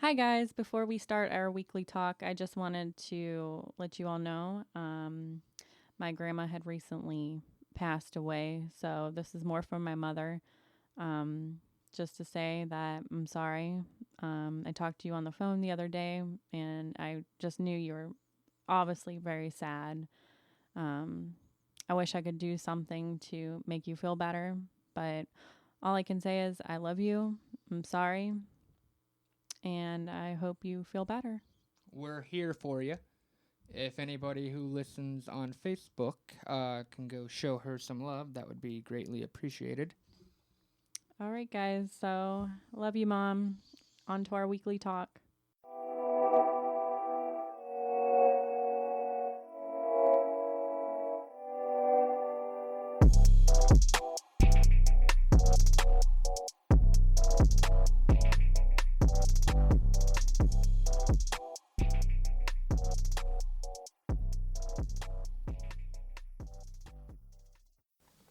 Hi guys, before we start our weekly talk, I just wanted to let you all know my grandma had recently passed away, so this is more from my mother. Just to say that I'm sorry. I talked to you on the phone the other day, and I just knew you were obviously very sad. I wish I could do something to make you feel better, but all I can say is I love you. I'm sorry, and I hope you feel better. We're here for you. If anybody who listens on Facebook can go show her some love, that would be greatly appreciated. All right, guys. So, love you, Mom. On to our weekly talk.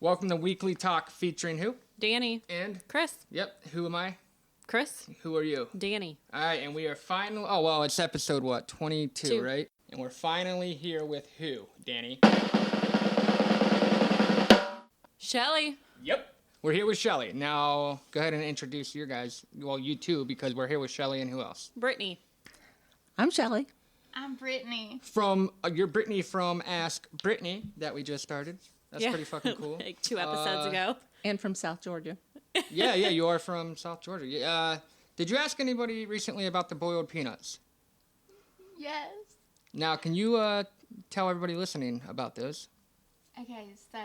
Welcome to Weekly Talk featuring who? Danni. And? Chris. Yep. Who am I? Chris. Who are you? Danni. All right, and we are finally... Oh, well, it's episode, 22, Two. right? And we're finally here with who, Danni? Shelly. Yep. We're here with Shelly. Now, go ahead and introduce your guys. Well, you two, because we're here with Shelly and who else? Brittany. I'm Shelly. I'm Brittany. You're Brittany from Ask Brittany that we just started. That's pretty fucking cool. Like 2 episodes ago. And from South Georgia. Yeah, you are from South Georgia. Did you ask anybody recently about the boiled peanuts? Yes. Now, can you tell everybody listening about those? Okay, so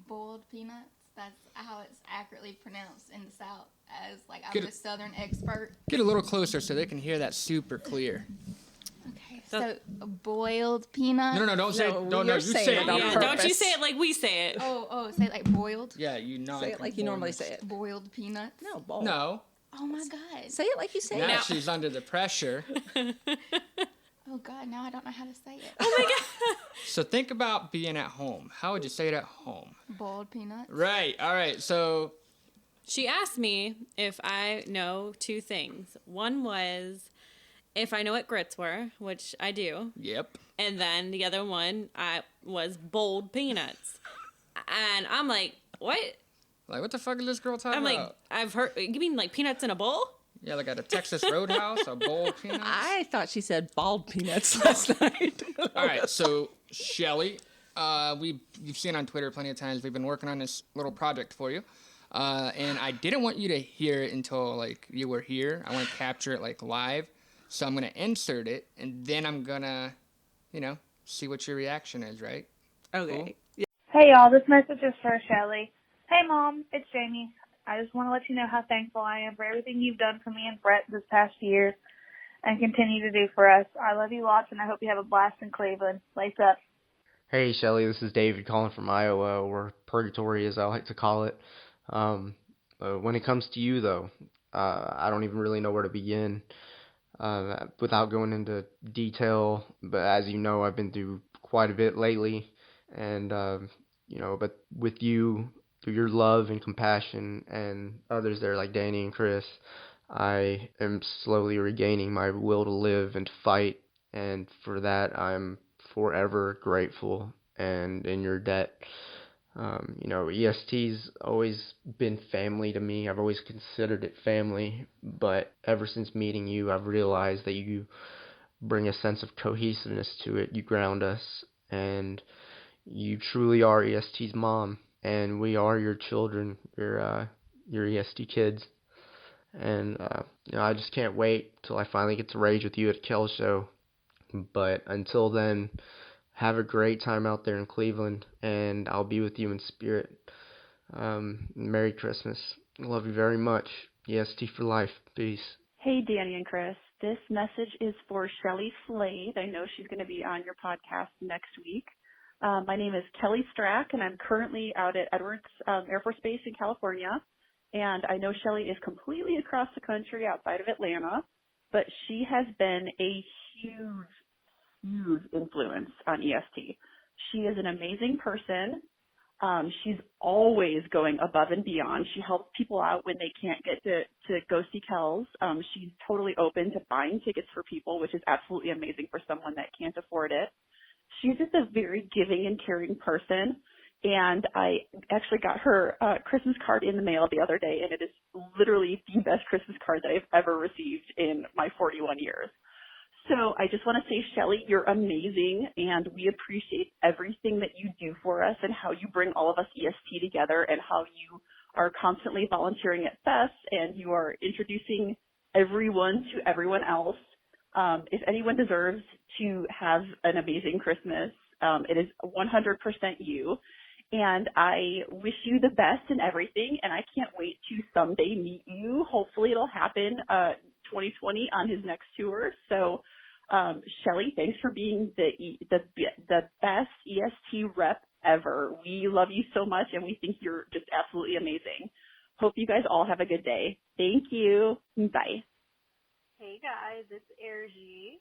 boiled peanuts, that's how it's accurately pronounced in the South, as like I'm a Southern expert. Get a little closer so they can hear that super clear. Okay, so boiled peanuts. No, don't say it. Don't, no, you say it. Yeah, don't you say it like we say it. Oh, say it like boiled? Yeah, you know. Say it like you normally say it. Boiled peanuts? No, boiled. No. Oh my God. Say it like you say Now it. she's under the pressure. Oh God, now I don't know how to say it. Oh my God. So think about being at home. How would you say it at home? Boiled peanuts? Right. All right. So She asked me if I know 2 things. One was if I know what grits were, which I do. Yep. And then the other one was boiled peanuts. And I'm like, what? Like, what the fuck is this girl talking I'm like, about? I've heard, you mean like peanuts in a bowl? Yeah, like at a Texas Roadhouse, a bowl of peanuts. I thought she said bald peanuts last night. All right, so Shelly, you've seen on Twitter plenty of times. We've been working on this little project for you, and I didn't want you to hear it until like you were here. I want to capture it like live, so I'm gonna insert it, and then I'm gonna, see what your reaction is. Right? Okay. Cool. Yeah. Hey y'all, this message is for Shelly. Hey Mom, it's Jamie. I just want to let you know how thankful I am for everything you've done for me and Brett this past year and continue to do for us. I love you lots and I hope you have a blast in Cleveland. Lace up. Hey Shelly, this is David calling from Iowa, or Purgatory as I like to call it. When it comes to you though, I don't even really know where to begin without going into detail, but as you know, I've been through quite a bit lately, and but with you, through your love and compassion and others there like Danni and Chris, I am slowly regaining my will to live and to fight, and for that I'm forever grateful and in your debt. EST's always been family to me. I've always considered it family, but ever since meeting you, I've realized that you bring a sense of cohesiveness to it. You ground us, and you truly are EST's mom, and we are your children, your EST kids. And I just can't wait till I finally get to rage with you at Kel's show. But until then, have a great time out there in Cleveland, and I'll be with you in spirit. Merry Christmas. Love you very much. EST for life. Peace. Hey, Danni and Chris. This message is for Shelly Slade. I know she's going to be on your podcast next week. My name is Kelly Strack, and I'm currently out at Edwards Air Force Base in California. And I know Shelly is completely across the country outside of Atlanta, but she has been a huge influence on EST. She is an amazing person. She's always going above and beyond. She helps people out when they can't get to go see Kells. She's totally open to buying tickets for people, which is absolutely amazing for someone that can't afford it. She's just a very giving and caring person. And I actually got her Christmas card in the mail the other day, and it is literally the best Christmas card that I've ever received in my 41 years. So I just want to say, Shelly, you're amazing, and we appreciate everything that you do for us and how you bring all of us EST together and how you are constantly volunteering at Fest and you are introducing everyone to everyone else. If anyone deserves to have an amazing Christmas, it is 100% you. And I wish you the best in everything, and I can't wait to someday meet you. Hopefully it'll happen 2020 on his next tour. So, Shelly, thanks for being the best EST rep ever. We love you so much, and we think you're just absolutely amazing. Hope you guys all have a good day. Thank you. Bye. Hey guys, it's Erzi,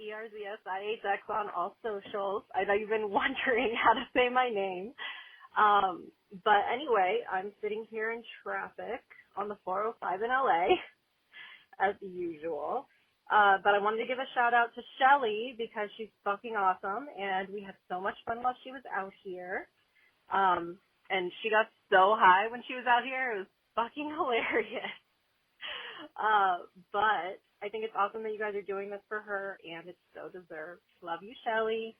ERZSIHX on all socials. I know you've been wondering how to say my name. But anyway, I'm sitting here in traffic on the 405 in LA, as usual. But I wanted to give a shout out to Shelly because she's fucking awesome, and we had so much fun while she was out here. And she got so high when she was out here. It was fucking hilarious. But I think it's awesome that you guys are doing this for her, and it's so deserved. Love you, Shelly.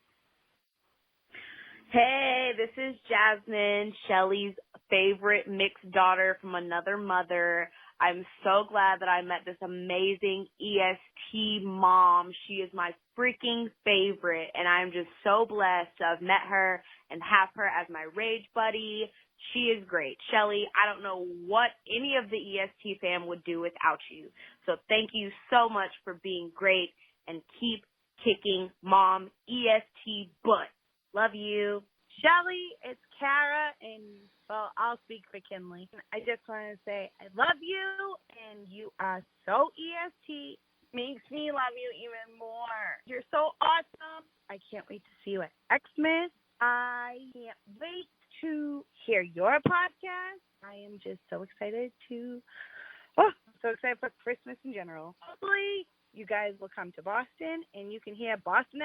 Hey, this is Jasmine, Shelly's favorite mixed daughter from another mother. I'm so glad that I met this amazing EST mom. She is my freaking favorite, and I'm just so blessed to have met her and have her as my rage buddy. She is great. Shelly, I don't know what any of the EST fam would do without you. So thank you so much for being great, and keep kicking mom EST butt. Love you. Shelly, it's Kara, and, well, I'll speak for Kinley. I just want to say I love you, and you are so EST. Makes me love you even more. You're so awesome. I can't wait to see you at XXMAS. I can't wait to hear your podcast. I am just so excited I'm so excited for Christmas in general. Hopefully, you guys will come to Boston, and you can hear Boston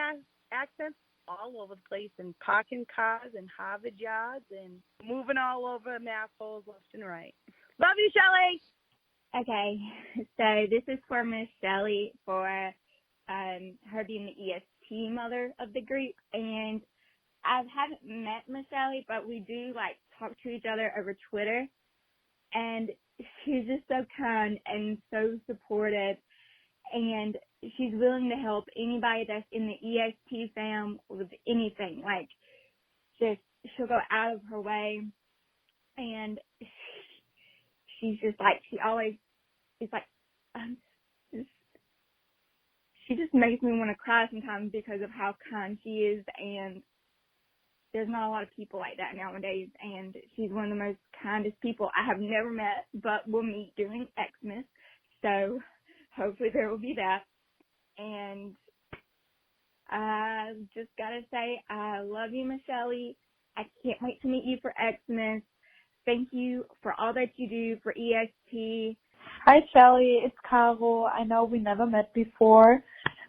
accents all over the place, and parking cars and Harvard yards and moving all over math holes left and right. Love you, Shelly. Okay, so this is for Miss Shelly for her being the EST mother of the group, and I haven't met Miss Shelly, but we do talk to each other over Twitter, and she's just so kind and so supportive. And she's willing to help anybody that's in the EST fam with anything. She'll go out of her way. And she's just she always is she just makes me want to cry sometimes because of how kind she is. And there's not a lot of people like that nowadays. And she's one of the most kindest people I have never met, but will meet during XXMAS. So hopefully there will be that. And I just got to say, I love you, Miss Shelly. I can't wait to meet you for XXMAS. Thank you for all that you do for EST. Hi, Shelly. It's Carol. I know we never met before,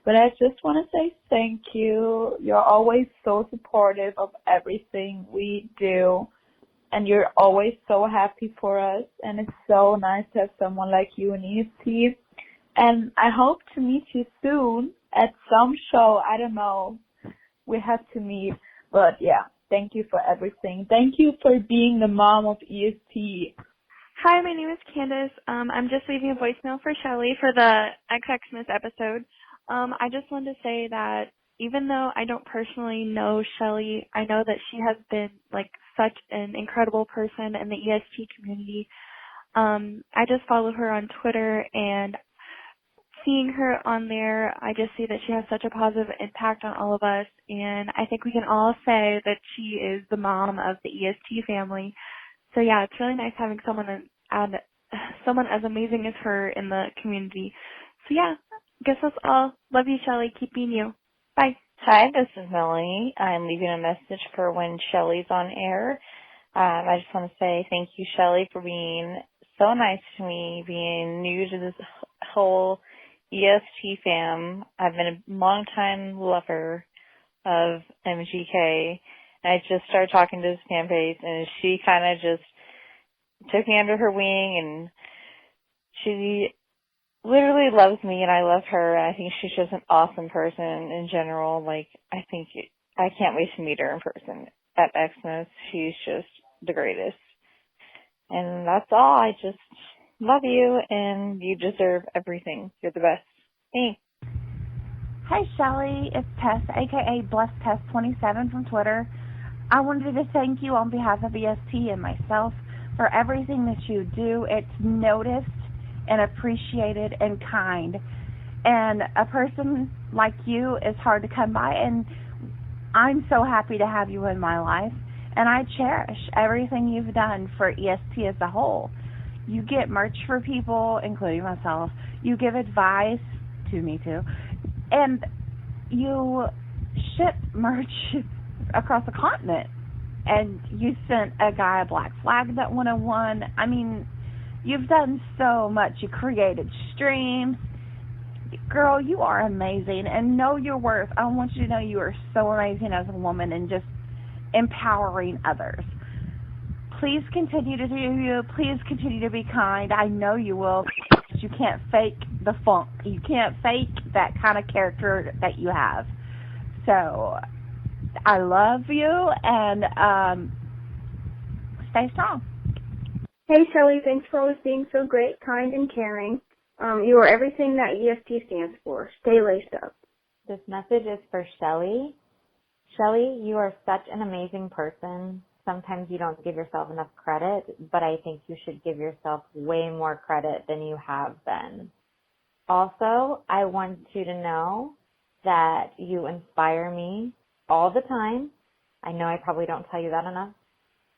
but I just want to say thank you. You're always so supportive of everything we do, and you're always so happy for us, and it's so nice to have someone like you in EST. And I hope to meet you soon at some show. I don't know. We have to meet. But yeah, thank you for everything. Thank you for being the mom of EST. Hi, my name is Candace. I'm just leaving a voicemail for Shelly for the XXMAS episode. I just wanted to say that even though I don't personally know Shelly, I know that she has been such an incredible person in the EST community. I just follow her on Twitter, and seeing her on there, I just see that she has such a positive impact on all of us, and I think we can all say that she is the mom of the EST family. So yeah, it's really nice having someone as amazing as her in the community. So yeah, I guess that's all. Love you, Shelly. Keep being you. Bye. Hi, this is Melanie. I'm leaving a message for when Shelly's on air. I just want to say thank you, Shelly, for being so nice to me, being new to this whole EST fam. I've been a long-time lover of MGK. I just started talking to his fan base, and she kind of just took me under her wing, and she literally loves me, and I love her. And I think she's just an awesome person in general. Like, I can't wait to meet her in person at XXMAS. She's just the greatest. And that's all. I just love you, and you deserve everything. You're the best. Thanks. Hey Shelly, it's Tess, aka Blessed Tess 27 from Twitter. I wanted to thank you on behalf of EST and myself for everything that you do. It's noticed and appreciated and kind. And a person like you is hard to come by, and I'm so happy to have you in my life. And I cherish everything you've done for EST as a whole. You get merch for people, including myself. You give advice to me too. And you ship merch across the continent. And you sent a guy a black flag that 101. I mean, you've done so much. You created streams. Girl, you are amazing. And know your worth. I want you to know you are so amazing as a woman and just empowering others. Please continue to do you. Please continue to be kind. I know you will. You can't fake the funk. You can't fake that kind of character that you have. So I love you, and stay strong. Hey, Shelly, thanks for always being so great, kind, and caring. You are everything that EST stands for. Stay laced up. This message is for Shelly. Shelly, you are such an amazing person. Sometimes you don't give yourself enough credit, but I think you should give yourself way more credit than you have been. Also, I want you to know that you inspire me all the time. I know I probably don't tell you that enough.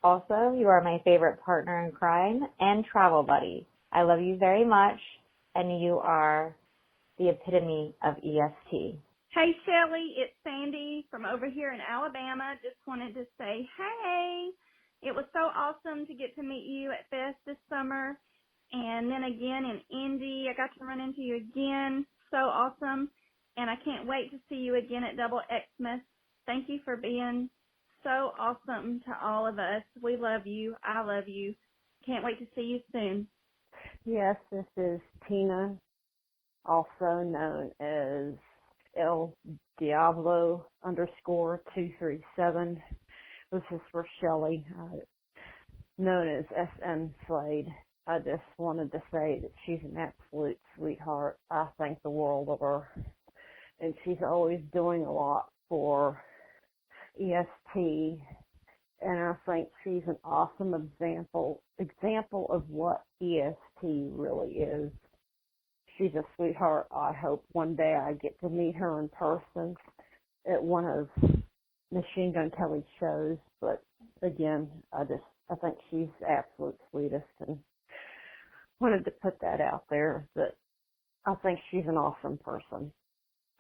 Also, you are my favorite partner in crime and travel buddy. I love you very much, and you are the epitome of EST. Hey, Shelly, it's Sandy from over here in Alabama. Just wanted to say, hey, it was so awesome to get to meet you at Fest this summer. And then again in Indy, I got to run into you again. So awesome. And I can't wait to see you again at Double Xmas. Thank you for being so awesome to all of us. We love you. I love you. Can't wait to see you soon. Yes, this is Tina, also known as El Diablo _237. This is for Shelly, known as SN Slade. I just wanted to say that she's an absolute sweetheart. I think the world of her. And she's always doing a lot for EST. And I think she's an awesome example of what EST really is. She's a sweetheart. I hope one day I get to meet her in person at one of Machine Gun Kelly's shows. But again, I think she's the absolute sweetest, and wanted to put that out there. That I think she's an awesome person.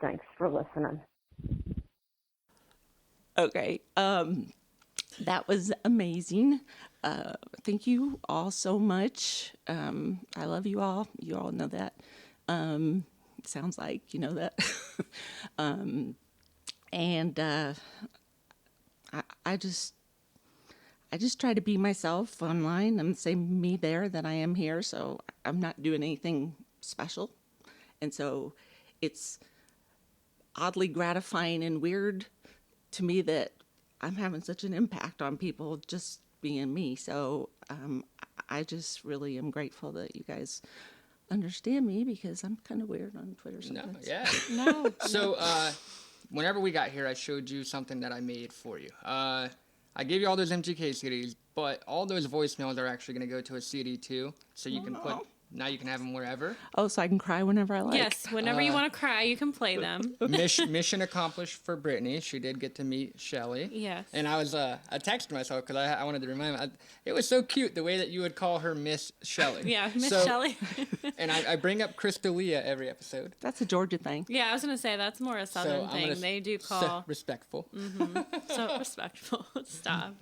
Thanks for listening. Okay, that was amazing. Thank you all so much. I love you all. You all know that. Sounds like you know that. I just try to be myself online. I'm the same me there that I am here, so I'm not doing anything special. And so it's oddly gratifying and weird to me that I'm having such an impact on people just being me. So I just really am grateful that you guys understand me, because I'm kind of weird on Twitter sometimes. No. So whenever we got here, I showed you something that I made for you. I gave you all those MGK CDs, but all those voicemails are actually going to go to a CD too, so you can put. Now you can have them wherever. Oh, so I can cry whenever I like. Yes, whenever you want to cry, you can play them. Mission accomplished for Brittany. She did get to meet Shelly. Yes. And I texted myself because I wanted to remind her. It was so cute the way that you would call her Miss Shelly. Yeah, Miss Shelly. And I bring up Crystalia every episode. That's a Georgia thing. Yeah, I was going to say that's more a Southern thing. They do call. Respectful. Mm-hmm. So respectful. Stop.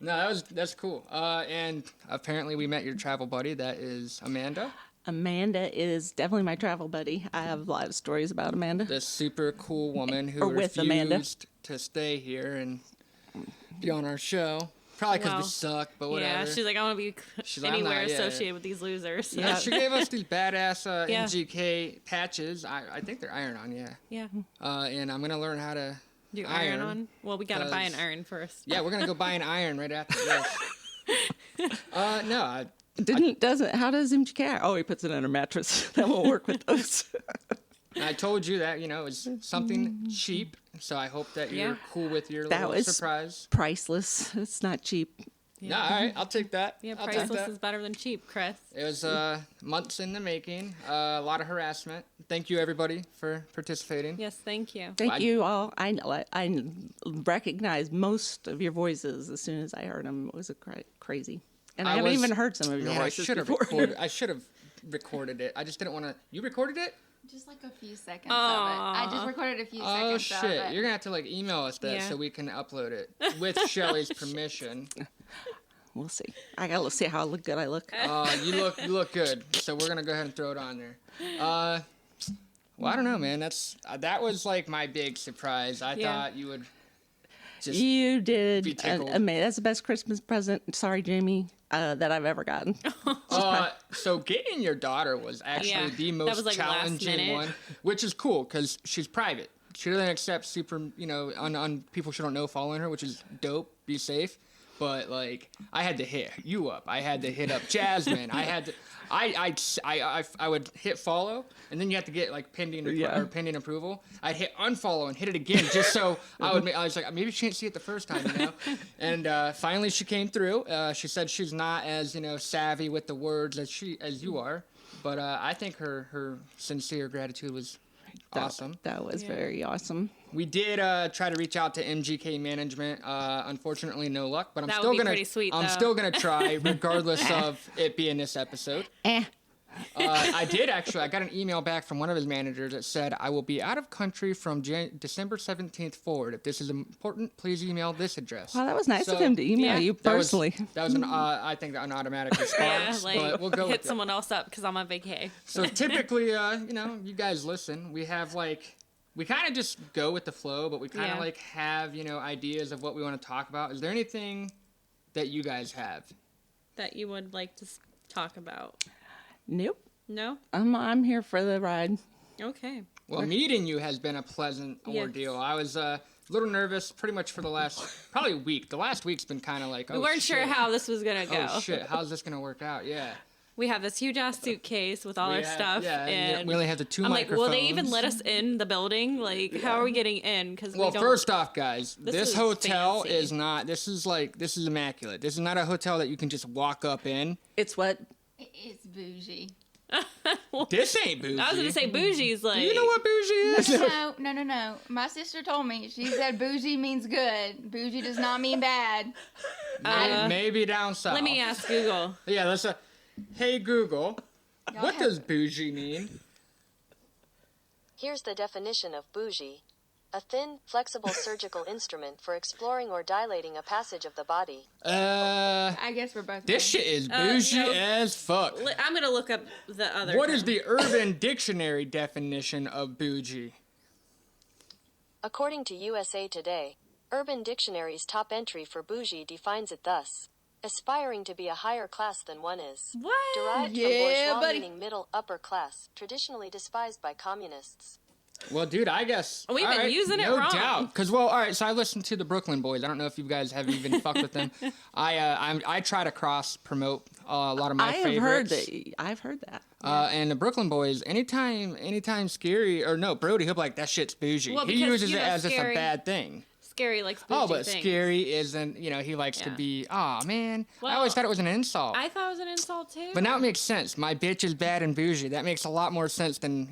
No, that's cool. And apparently we met your travel buddy. That is Amanda. Amanda is definitely my travel buddy. I have a lot of stories about Amanda. The super cool woman who with Amanda. refused to stay here and be on our show. Probably because we suck, but whatever. Yeah, she's like, I want to be anywhere associated with these losers. Yeah, she gave us these badass MGK patches. I think they're iron-on, yeah. Yeah. And I'm going to learn how to do iron-on? Well, we got to buy an iron first. Yeah, we're going to go buy an iron right after this. No, how does MGK? Oh, he puts it on a mattress. That won't work with those. I told you that, it was something cheap, so I hope that you're cool with your little surprise. Priceless. It's not cheap. Yeah, all right, I'll take that. Yeah, priceless is better than cheap, Chris. It was months in the making, a lot of harassment. Thank you, everybody, for participating. Yes, thank you. Thank you all. I recognized most of your voices as soon as I heard them. It was crazy. And I haven't even heard some of your voices before. I should have recorded it. I just didn't want to. You recorded it? Just like a few seconds of it. I just recorded a few seconds of it. Oh, shit. You're going to have to, email us that so we can upload it with Shelly's permission. We'll see. I got to see how good I look. You look good. So we're going to go ahead and throw it on there. Well, I don't know, man. That was, my big surprise. I thought you would just You did. be tickled. That's the best Christmas present. Sorry, Jamie. That I've ever gotten. So getting your daughter was actually the most challenging one, which is cool because she's private. She doesn't accept super, on people she don't know following her, which is dope. Be safe. But I had to hit you up. I had to hit up Jasmine. I had to. I would hit follow, and then you have to get pending or pending approval. I'd hit unfollow and hit it again just so I was like, maybe she didn't see it the first time, And finally she came through. She said she's not as savvy with the words as you are, but I think her sincere gratitude was awesome. That was very awesome. We did try to reach out to MGK management. Unfortunately, no luck. But I'm still gonna try, regardless of it being this episode. I did actually. I got an email back from one of his managers that said, "I will be out of country from December 17th forward. If this is important, please email this address." Well, that was nice of him to email you personally. That was I think an automatic response. But we'll go hit with someone else up because I'm on vacay. So typically, you guys listen. We have we kind of just go with the flow, but we kind of have, ideas of what we want to talk about. Is there anything that you guys have that you would like to talk about? Nope. No? I'm here for the ride. Okay. Well, meeting you has been a pleasant ordeal. I was a little nervous pretty much for the last probably week. The last week's been kind of we weren't sure how this was going to go. Oh, shit. How's this going to work out? Yeah. We have this huge ass suitcase with all our stuff. Yeah, and we only have the two I'm microphones. will they even let us in the building? How are we getting in? First off, guys, this hotel fancy. is not. This is immaculate. This is not a hotel that you can just walk up in. It's what? It's bougie. This ain't bougie. I was gonna say bougie's Do you know what bougie is? No. My sister told me. She said bougie means good. Bougie does not mean bad. Maybe down south. Let me ask Google. Yeah, let's. Hey Google, what does bougie mean? Here's the definition of bougie. A thin, flexible surgical instrument for exploring or dilating a passage of the body. I guess we're both. This shit is bougie as fuck. I'm gonna look up the other. What is the Urban Dictionary definition of bougie? According to USA Today, Urban Dictionary's top entry for bougie defines it thus: aspiring to be a higher class than one is. What? Derived from bourgeois, meaning middle, upper class, traditionally despised by communists. Well, dude, I guess... We've been using it wrong. wrong. No doubt. Because, all right, so I listened to the Brooklyn Boys. I don't know if you guys have even fucked with them. I try to cross-promote a lot of my favorites. I've heard that. And the Brooklyn Boys, anytime Scary... Or no, Brody, he'll be like, that shit's bougie. Well, he uses it as if a bad thing. Scary likes bougie but things. Scary isn't, he likes to be, man. Well, I always thought it was an insult. I thought it was an insult, too. But now it makes sense. My bitch is bad and bougie. That makes a lot more sense than,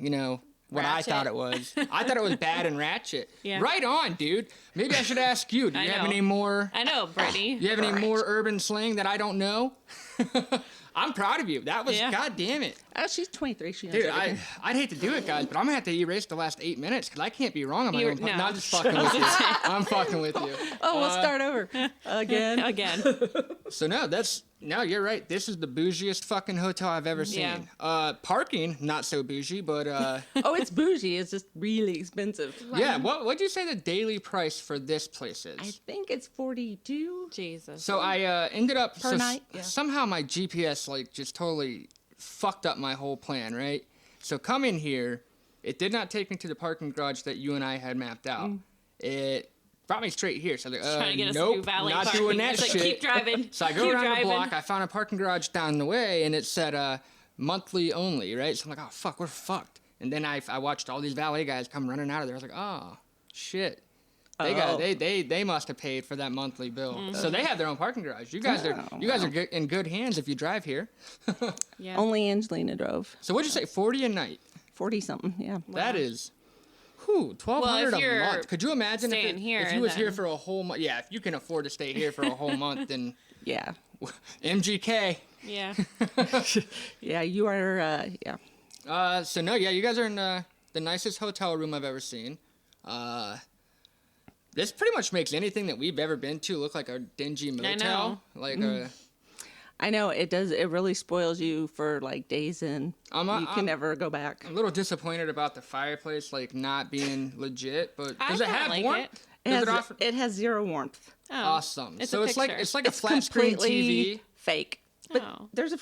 what ratchet. I thought it was. I thought it was bad and ratchet. Yeah. Right on, dude. Maybe I should ask you. Do you have any more? I know, Brittany. You have any more urban slang that I don't know? I'm proud of you. That was, God damn it. Oh, she's 23. She knows Dude, everything. I'd hate to do it, guys, but I'm going to have to erase the last 8 minutes because I can't be wrong on my own. No. No, I'm just fucking with you. I'm fucking with you. Oh, we'll start over. Again. So, no, you're right. This is the bougiest fucking hotel I've ever seen. Parking, not so bougie, but... Oh, it's bougie. It's just really expensive. Yeah, what'd you say the daily price for this place is? I think it's 42. Jesus. So I ended up... Per night? Yeah. Somehow my GPS, like, just totally fucked up my whole plan, right? So come in here. It did not take me to the parking garage that you and I had mapped out. It brought me straight here. So I was like, trying to get us nope, through valet not parking. doing that It's like, shit. keep driving. So I go keep around driving. the block. I found a parking garage down the way, and it said monthly only, right? So I'm like, oh, fuck, we're fucked. And then I watched all these valet guys come running out of there. I was like, oh, shit. They must have paid for that monthly bill. Mm-hmm. So they have their own parking garage. You guys are in good hands if you drive here. Yeah. Only Angelina drove. So what'd you say, 40 a night? 40 something, yeah. That is, $1,200 a month. Could you imagine staying here, if you was here then- for a whole month? Yeah, if you can afford to stay here for a whole month, then Yeah. MGK. Yeah. Yeah, you are, yeah. So no, you guys are in the nicest hotel room I've ever seen. This pretty much makes anything that we've ever been to look like a dingy motel. I know it does. It really spoils you for like days in. You can never go back. I'm a little disappointed about the fireplace, like not being legit. But I does it kinda have like warmth? It has zero warmth. Oh, Awesome. It's So a it's like picture. a flat screen completely TV. fake. But Oh. there's a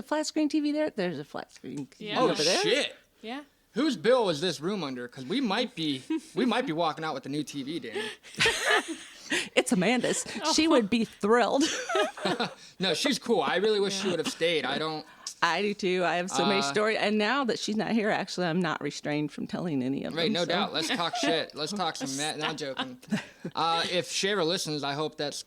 flat screen TV there. There's a flat screen TV Yeah. Oh over there. shit! Yeah. Whose bill is this room under? Because we might be walking out with the new TV, Danny. It's Amanda's. She would be thrilled. No, she's cool. I really wish she would have stayed. I do too. I have so many stories, and now that she's not here, actually, I'm not restrained from telling any of them. Right, no so. doubt. Let's talk shit. Let's talk some Matt. No, I'm joking. If she ever listens, I hope that's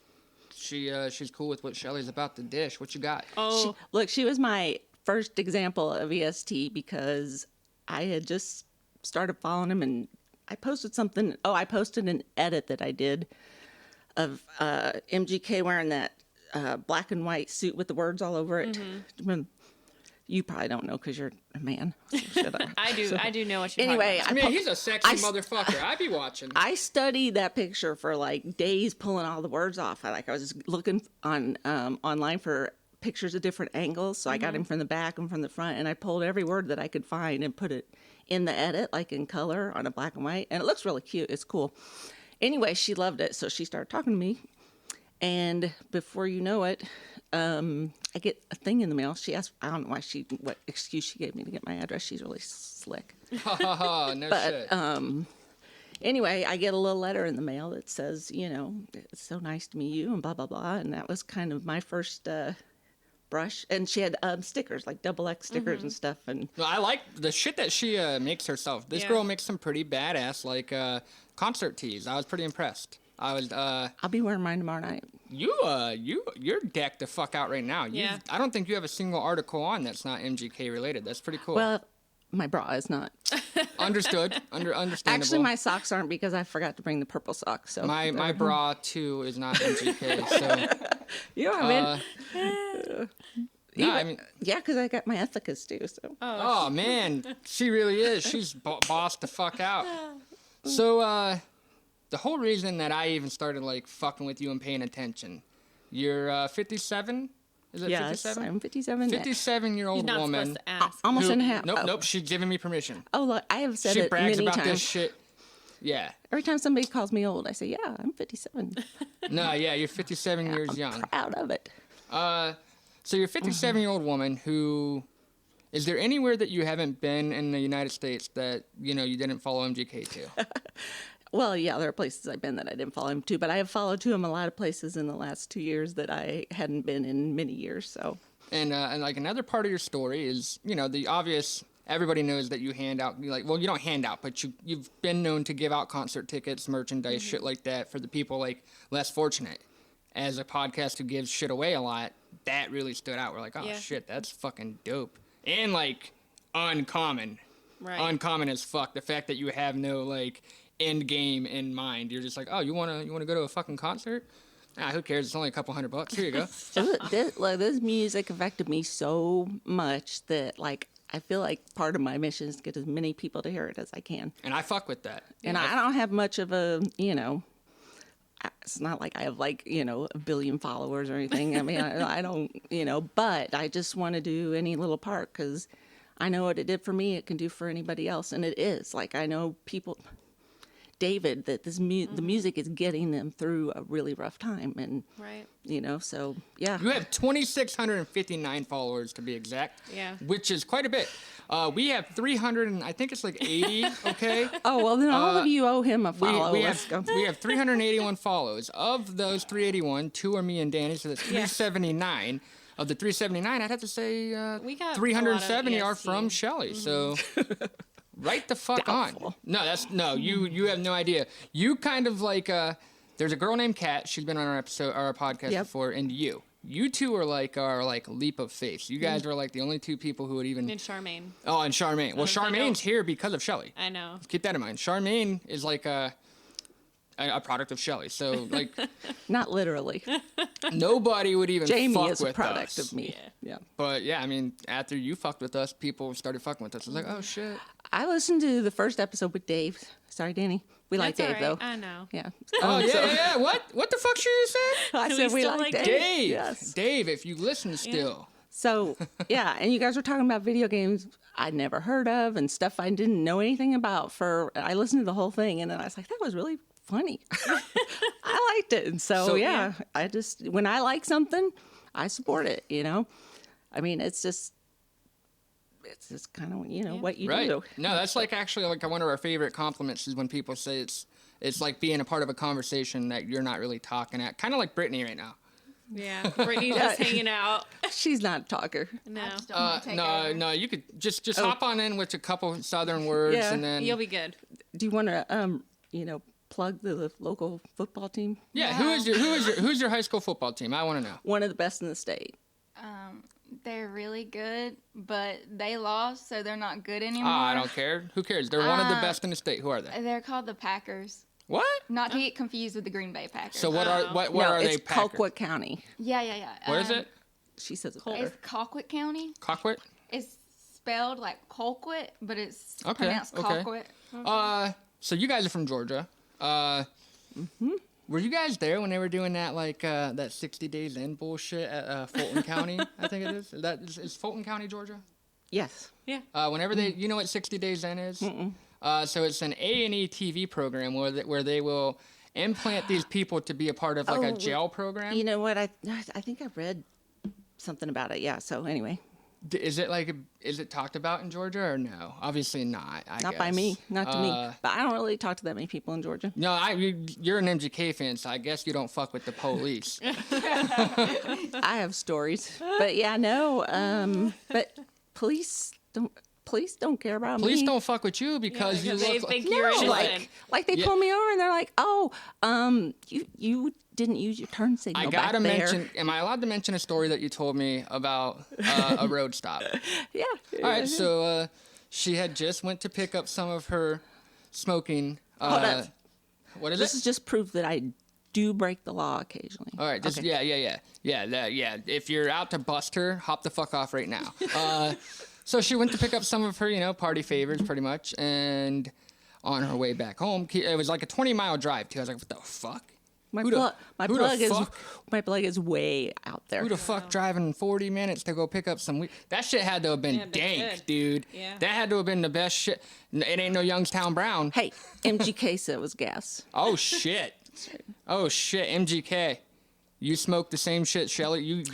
she's cool with what Shelly's about to dish. What you got? Oh, She was my first example of EST because I had just started following him, and I posted something. Oh, I posted an edit that I did of MGK wearing that black and white suit with the words all over it. Mm-hmm. You probably don't know because you're a man. So I do. I do know what you're Anyway, talking about. He's a sexy motherfucker. I'd be watching. I studied that picture for like days, pulling all the words off. I was looking on online for pictures of different angles, so I got him from the back and from the front, and I pulled every word that I could find and put it in the edit, like in color on a black and white, and it looks really cute. It's cool. Anyway, she loved it, so she started talking to me, and before you know it, I get a thing in the mail. She asked, I don't know what excuse she gave me to get my address. She's really slick. No shit. Anyway, I get a little letter in the mail that says, it's so nice to meet you and blah, blah, blah. And that was kind of my first brush. And she had stickers, like XX stickers and stuff. And No, I like the shit that she makes herself. This girl makes some pretty badass, like, concert tees. I was pretty impressed. I'll be wearing mine tomorrow night. You're decked the fuck out right now. I don't think you have a single article on that's not MGK related. That's pretty cool. Well, my bra is not. Understood. Understandable. Actually, my socks aren't because I forgot to bring the purple socks. So my bra too is not MGK. So you know what I mean? Yeah, because I got my ethicas too. So. Oh man, she really is. She's bossed the fuck out. So the whole reason that I even started like fucking with you and paying attention, you're 57. Is it 57? I'm 57. 57-year-old woman. Supposed to ask. Almost in half. Nope. She's giving me permission. Oh, look, I have said she it brags many about times. this shit. Yeah. Every time somebody calls me old, I say, yeah, I'm 57. No, yeah, you're 57 years young. Proud of it. So you're a 57-year-old woman who... Is there anywhere that you haven't been in the United States that, you didn't follow MGK to? Well, yeah, there are places I've been that I didn't follow him to, but I have followed to him a lot of places in the last 2 years that I hadn't been in many years, so... And like another part of your story is, the obvious. Everybody knows that you hand out. You don't hand out, but you've been known to give out concert tickets, merchandise, shit like that for the people like less fortunate. As a podcast who gives shit away a lot, that really stood out. We're like, oh shit, that's fucking dope, and like uncommon, uncommon as fuck. The fact that you have no like end game in mind. You're just like, oh, you wanna go to a fucking concert? Who cares? It's only a couple $100. Here you go. This music affected me so much that, like, I feel like part of my mission is to get as many people to hear it as I can. And I fuck with that. And I don't have much of a, it's not like I have, like, a billion followers or anything. I mean, I don't, but I just want to do any little part because I know what it did for me. It can do for anybody else. And it is. Like, I know people... David, that the music is getting them through a really rough time, and so yeah. You have 2,659 followers to be exact. Yeah, which is quite a bit. We have 300, and I think it's like 80. Okay. Oh well, then all of you owe him a follow. We have 381 follows. Of those 381, 2 are me and Danni, so that's 379. Of the 379, I'd have to say we got 370 are from Shelly. So. Right the fuck Doubtful. On. No, you have no idea. You kind of like there's a girl named Kat. She's been on our podcast before, and you two are like our leap of faith. You guys are like the only two people who would even. And Charmaine. Oh, and Charmaine. Well, Charmaine's here because of Shelly. I know. Keep that in mind. Charmaine is like a product of Shelly. So like. Not literally. Nobody would even Jamie fuck is with a product us. of me. Yeah. But yeah, I mean, after you fucked with us, people started fucking with us. It's like, oh shit. I listened to the first episode with Dave. Sorry, Danny. We like Dave though. I know. Yeah. Yeah. What the fuck should you say? I said we like Dave. Dave. Yes. Dave, if you listen still. So yeah, and you guys were talking about video games I'd never heard of and stuff I didn't know anything about. I listened to the whole thing, and then I was like, that was really funny. I liked it. And so yeah, I just, when I like something, I support it, I mean, it's just kind of, what you do. No, that's like actually like one of our favorite compliments is when people say it's like being a part of a conversation that you're not really talking at. Kind of like Brittany right now. Yeah, Brittany's just hanging out. She's not a talker. No. No, you could just hop on in with a couple Southern words and then... You'll be good. Do you want to, plug the local football team? Yeah, who's your high school football team? I want to know. One of the best in the state. They're really good, but they lost, so they're not good anymore. I don't care. Who cares? They're one of the best in the state. Who are they? They're called the Packers. What? Not to get confused with the Green Bay Packers. So what are they? It's Colquitt County. Yeah. What is it? She says it's It's Colquitt County. Colquitt? It's spelled like Colquitt, but it's pronounced Colquitt. So you guys are from Georgia. Were you guys there when they were doing that that 60 days in bullshit at Fulton County? I think it is. Is Fulton County, Georgia? Yes. Yeah. Whenever you know what 60 days in is? So it's an A&E TV program where they will implant these people to be a part of a jail program. You know what? I think I read something about it. Yeah. So anyway. Is it talked about in Georgia or no? Obviously not. I not guess. By me, not to me. But I don't really talk to that many people in Georgia. No, you're an MGK fan, so I guess you don't fuck with the police. I have stories, but yeah, no. But police don't care about me. Police don't fuck with you because you they look think you're innocent. Like they pull me over and they're like, "Oh, you didn't use your turn signal." I gotta mention. Am I allowed to mention a story that you told me about a road stop? Yeah. All right. So she had just went to pick up some of her smoking. Hold up. What is this it? is just proof that I do break the law occasionally. All right. Yeah. If you're out to bust her, hop the fuck off right now. So she went to pick up some of her, party favors, pretty much, and on her way back home, it was like a 20-mile drive too. I was like, what the fuck? My plug is way out there. Who the fuck driving 40 minutes to go pick up some weed? That shit had to have been dank, dude. Yeah. That had to have been the best shit. It ain't no Youngstown Brown. Hey, MGK said it was gas. Oh, shit. MGK. You smoke the same shit, Shelly. You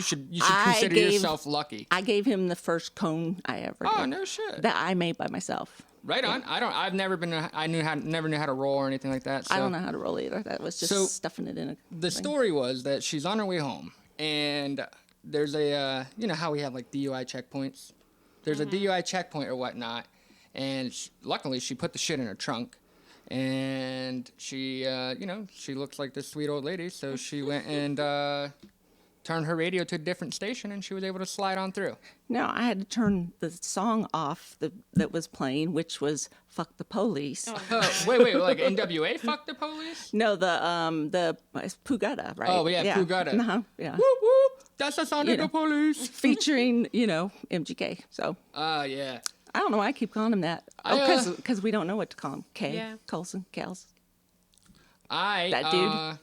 should consider yourself lucky. I gave him the first cone I ever did. Oh, no shit. That I made by myself. Right on. I've never been. Never knew how to roll or anything like that. So. I don't know how to roll either. That was just stuffing it in a. The story was that she's on her way home, and there's a how we have like DUI checkpoints. There's a DUI checkpoint or whatnot, and luckily she put the shit in her trunk, and she she looks like this sweet old lady, so she went and turn her radio to a different station, and she was able to slide on through. No, I had to turn the song off that was playing, which was "Fuck the Police." Wait, like NWA, "Fuck the Police"? No, the Pugada, right? Oh yeah, Pugada. Yeah. Whoop whoop, that's the sound of the police. Featuring, MGK. So. Yeah. I don't know why I keep calling him that. Because we don't know what to call him. Coulson, Kels. That dude.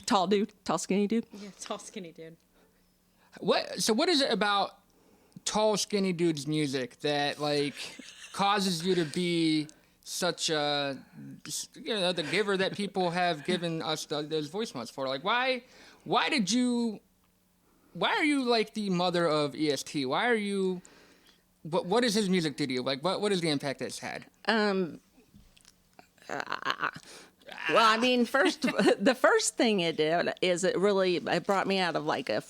Tall skinny dude. Yeah, tall, skinny dude. What is it about tall, skinny dude's music that causes you to be such a, the giver that people have given us those voicemails for? Why are you like the mother of EST? Why are you? What does his music do to you? What is the impact it's had? Well, I mean, the first thing it did is it brought me out of a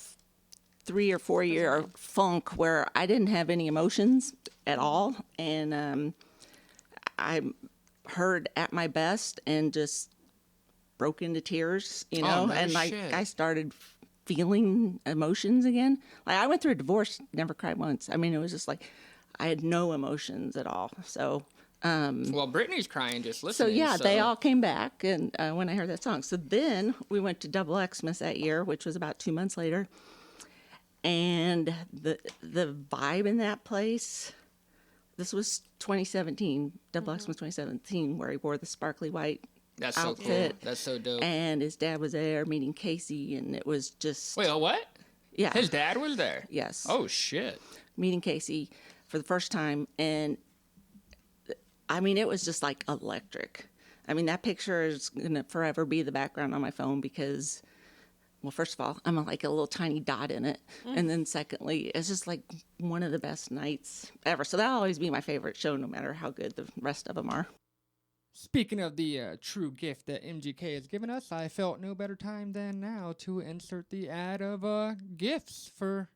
3 or 4 year funk where I didn't have any emotions at all. And I heard At My Best and just broke into tears, I started feeling emotions again. I went through a divorce, never cried once. I mean, it was just I had no emotions at all. So, well, Brittany's crying just listening. So yeah, they all came back, and when I heard that song. So then we went to XXMAS that year, which was about 2 months later, and the vibe in that place. This was 2017, XXMAS 2017, where he wore the sparkly white outfit. So cool. That's so dope. And his dad was there meeting Casey, and it was just... Wait, what? Yeah. His dad was there? Yes. Oh, shit. Meeting Casey for the first time, and I mean, it was just electric. I mean, that picture is going to forever be the background on my phone because, well, first of all, I'm a little tiny dot in it. And then secondly, it's just one of the best nights ever. So that'll always be my favorite show, no matter how good the rest of them are. Speaking of the true gift that MGK has given us, I felt no better time than now to insert the ad of gifts for,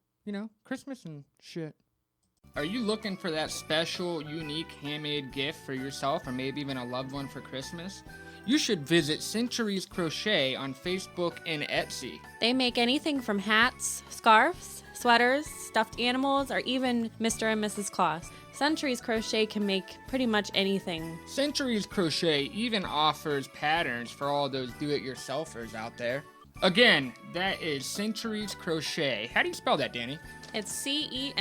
Christmas and shit. Are you looking for that special, unique, handmade gift for yourself or maybe even a loved one for Christmas? You should visit Centuries Crochet on Facebook and Etsy. They make anything from hats, scarves, sweaters, stuffed animals, or even Mr. and Mrs. Claus. Centuries Crochet can make pretty much anything. Centuries Crochet even offers patterns for all those do-it-yourselfers out there. Again, that is Centuries Crochet. How do you spell that, Danny? It's CENTUREES,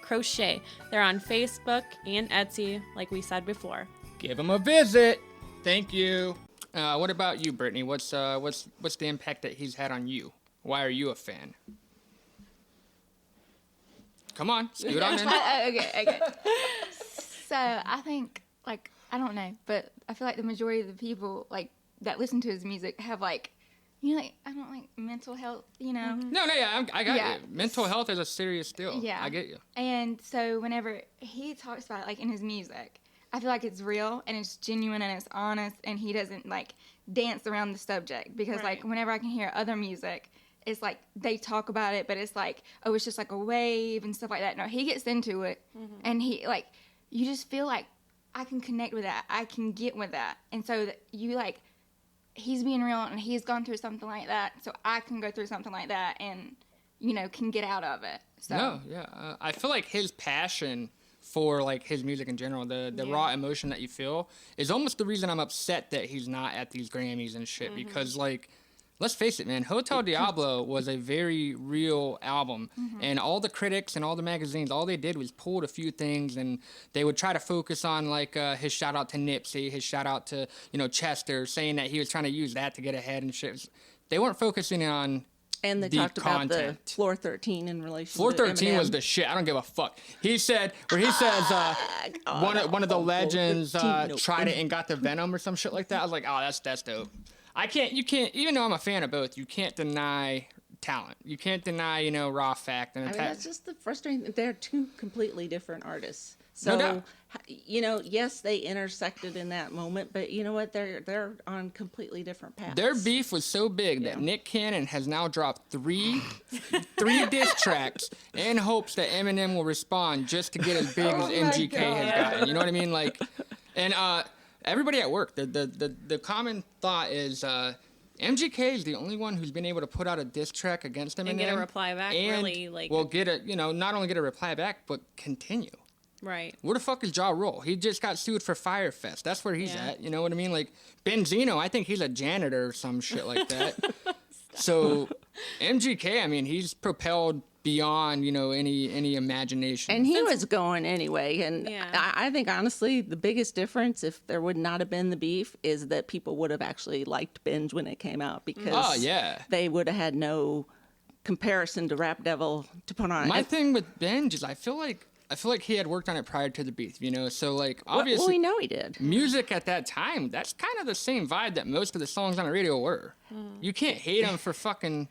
Crochet. They're on Facebook and Etsy, like we said before. Give them a visit. Thank you. What about you, Brittany? What's the impact that he's had on you? Why are you a fan? Come on, scoot on in. Okay. So I think, I don't know, but I feel like the majority of the people, that listen to his music have, I don't mental health, No, yeah, I got you. Mental health is a serious deal. Yeah. I get you. And so whenever he talks about it, in his music, I feel like it's real and it's genuine and it's honest and he doesn't, dance around the subject. Because, whenever I can hear other music, it's they talk about it, but it's oh, it's just a wave and stuff like that. No, he gets into it and he, you just feel I can connect with that. I can get with that. And so that you, he's being real and he's gone through something like that, so I can go through something like that and, can get out of it. So. No, yeah. I feel like his passion for, his music in general, the raw emotion that you feel, is almost the reason I'm upset that he's not at these Grammys and shit, because, let's face it, man, Hotel Diablo was a very real album, and all the critics and all the magazines, all they did was pulled a few things, and they would try to focus on, his shout-out to Nipsey, his shout-out to, Chester, saying that he was trying to use that to get ahead and shit. They weren't focusing on and they the talked content. About the Floor 13 in relation Floor to 13 Eminem. was the shit. I don't give a fuck. He says one of the legends tried it and got the venom or some shit like that. I was like, oh, that's dope. You can't, even though I'm a fan of both, you can't deny talent. You can't deny, raw fact. And that's just the frustrating. They're two completely different artists. So, no doubt. Yes, they intersected in that moment, but you know what? They're on completely different paths. Their beef was so big that Nick Cannon has now dropped three diss tracks in hopes that Eminem will respond just to get as big as MGK has gotten. You know what I mean? And everybody at work, the common thought is MGK is the only one who's been able to put out a diss track against him and get a reply back. And really, like, get a not only get a reply back, but continue. Right. Where the fuck is Ja Rule? He just got sued for Firefest. That's where he's at. You know what I mean? Like Benzino, I think he's a janitor or some shit like that. So MGK, I mean, he's propelled beyond, any imagination. And he was going anyway. And I think, honestly, the biggest difference, if there would not have been the beef, is that people would have actually liked Binge when it came out because they would have had no comparison to Rap Devil to put on. My thing with Binge is I feel like he had worked on it prior to the beef, So, like, obviously... Well, we know he did. Music at that time, that's kind of the same vibe that most of the songs on the radio were. You can't hate him for fucking...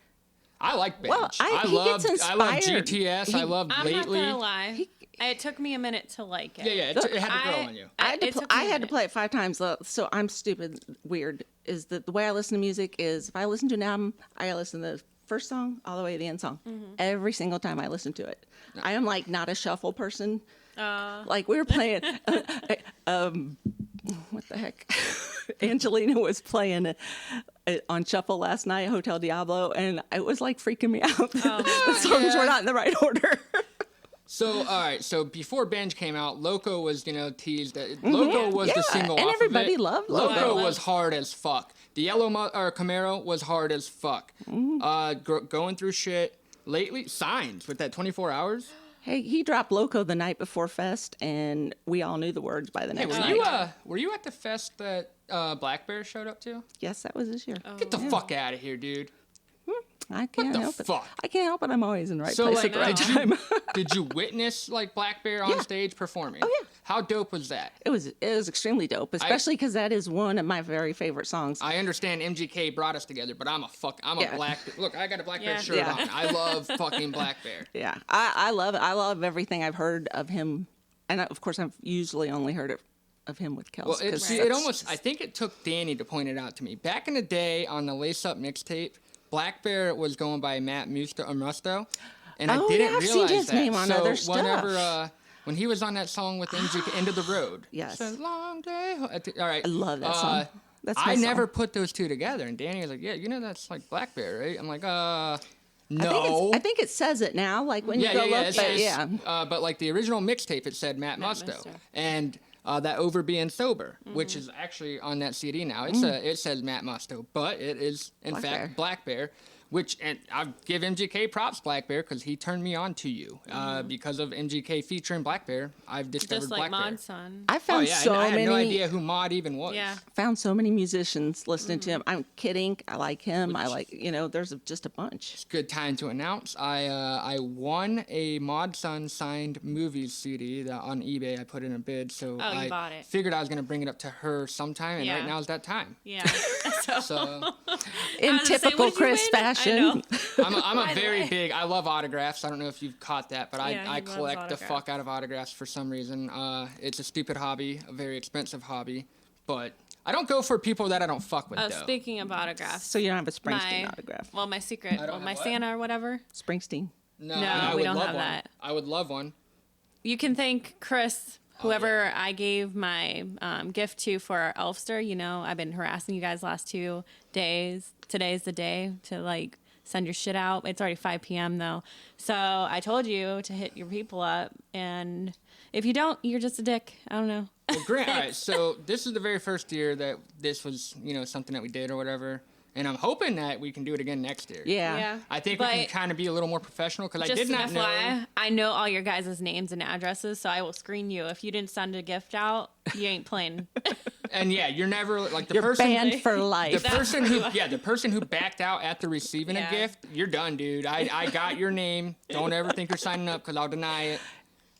I like Binge. Well, I love GTS. I love I'm Lately. not gonna lie. It took me a minute to like it. Yeah, it had to grow on you. I had to play it 5 times, so I'm stupid. Weird is that the way I listen to music is if I listen to an album, I listen to the first song all the way to the end song. Every single time I listen to it. I am like not a shuffle person. Like we were playing what the heck? Angelina was playing on shuffle last night, Hotel Diablo, and it was like freaking me out. The songs were not in the right order. So, all right. So before Binge came out, Loco was, teased. Loco was the single and off everybody of it. loved Loco was hard as fuck. The Yellow Camaro was hard as fuck. Going through shit. Lately, Signs with that 24 Hours. Hey, he dropped Loco the night before Fest, and we all knew the words by the next night. Were you at the Fest that Black Bear showed up to? Yes, that was this year. Get the fuck out of here, dude. I can't help fuck? it. I can't help it. I'm always in the right place at the right time. Did you witness like Black Bear on stage performing? Oh yeah. How dope was that? It was extremely dope, especially because that is one of my very favorite songs. I understand MGK brought us together, but I'm a Black. Look, I got a Black Bear shirt on. I love fucking Black Bear. Yeah, I love it. I love everything I've heard of him, and of course I've usually only heard it of him with Kels. Well, it almost. I think it took Danni to point it out to me. Back in the day on the Lace Up mixtape, Black Bear was going by Matt Musto, and I didn't I've realize seen his that. name on other stuff. Whenever when he was on that song with MGK, End of the Road. Yes. It's a long day. All right. I love that song. That's my I song. never put those two together, and Danni was like, "Yeah, that's like Black Bear, right?" I'm like, "No." I think it says it now, like when you go look. But like the original mixtape, it said Matt Musto, and that Over Being Sober, which is actually on that CD now. It says Matt Musto, but it is in fact Black Bear. And I'll give MGK props, Black Bear, because he turned me on to you. Because of MGK featuring Black Bear, I've discovered just Black like Bear. Mod's son. I found I had no idea who Mod even was. Yeah. Found so many musicians listening to him. I'm kidding. I like him. I like, there's just a bunch. It's a good time to announce. I won a Mod Son signed movies CD on eBay. I put in a bid, so you bought it. Figured I was going to bring it up to her sometime, and right now is that time. Yeah. So in typical Chris fashion. I'm a very big. I love autographs. I don't know if you've caught that, but I collect the fuck out of autographs for some reason. It's a stupid hobby, a very expensive hobby, but I don't go for people that I don't fuck with. Though. Speaking of autographs, so you don't have a Springsteen autograph? Well, my secret, my Santa or whatever. Springsteen. No, we don't have that. I would love one. You can thank Chris. Whoever I gave my gift to for our Elfster, I've been harassing you guys last 2 days. Today's the day to send your shit out. It's already 5 p.m. though. So I told you to hit your people up. And if you don't, you're just a dick. I don't know. Well, Grant, all right. So this is the very first year that this was, something that we did or whatever. And I'm hoping that we can do it again next year. Yeah. I think we can kind of be a little more professional because I did not know. I know all your guys' names and addresses, so I will screen you. If you didn't send a gift out, you ain't playing. And you're never you're person banned for life. The person who backed out after receiving a gift, you're done, dude. I got your name. Don't ever think you're signing up because I'll deny it.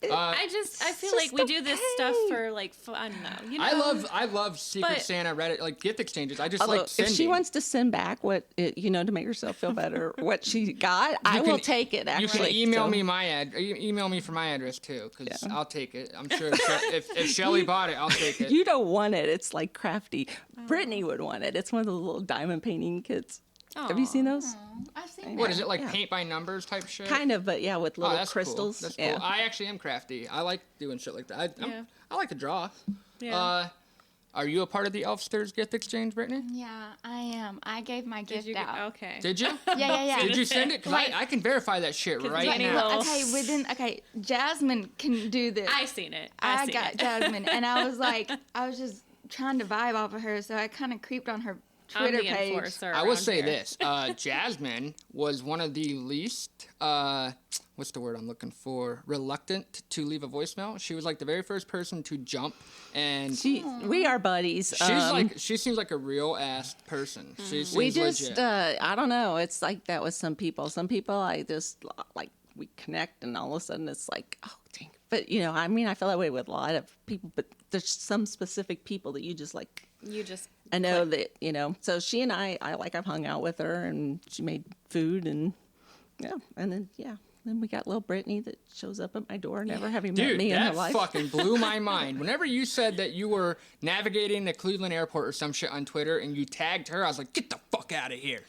I feel like we do this stuff for fun though. I love Secret Santa Reddit gift exchanges. I just like sending. If she wants to send back what to make herself feel better, what she got, I will take it. Actually, you can email me email me for my address too, because I'll take it. I'm sure if Shelly bought it, I'll take it. You don't want it. It's like crafty. Brittany would want it. It's one of the little diamond painting kits. Aww. Have you seen those? I've seen What is it, paint by numbers type shit? Kind of, but with little crystals. Cool. That's cool. I actually am crafty. I like doing shit like that. I like to draw. Yeah. Are you a part of the Elfsters gift exchange, Brittany? Yeah, I am. I gave my gift out. Okay. Did you? Yeah. Did you send it? Because I can verify that shit right now. Okay, Jasmine can do this. I seen it. I got Jasmine, and I was just trying to vibe off of her, so I kind of creeped on her Twitter page. I will say this: Jasmine was one of the least. What's the word I'm looking for? Reluctant to leave a voicemail. She was like the very first person to jump, and we are buddies. She seems like a real ass person. She seems We just, legit. I don't know. It's like that with some people. Some people I just like we connect, and all of a sudden it's like, oh dang. But you know, I mean, I feel that way with a lot of people. But there's some specific people that you just like. I know that, you know, so she and I've hung out with her, and she made food, and then we got little Brittany that shows up at my door, never having met me in her life. Dude, that fucking blew my mind. Whenever you said that you were navigating the Cleveland airport or some shit on Twitter and you tagged her, I was like, get the fuck out of here.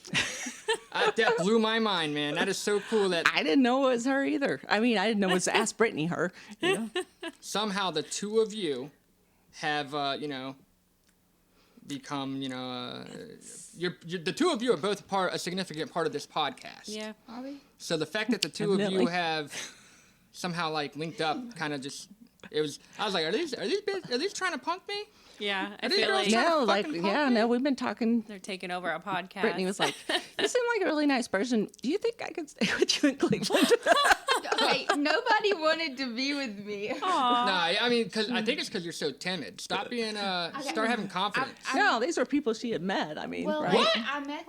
That blew my mind, man. That is so cool that... I didn't know it was her either. I mean, I didn't know it was Ask Brittany her. You know? Somehow the two of you have, become, the two of you are both a significant part of this podcast. Yeah. Are we? So the fact that the two of you have somehow like linked up, kind of just, I was like, are these trying to punk me? Yeah, I feel like we've been talking. They're taking over a podcast. Brittany was like, "You seem like a really nice person. Do you think I could stay with you in Cleveland?" Okay, nobody wanted to be with me. No, I mean, I think it's because you're so timid. Stop being, start having confidence. No, these are people she had met. I mean, well, right? What? I met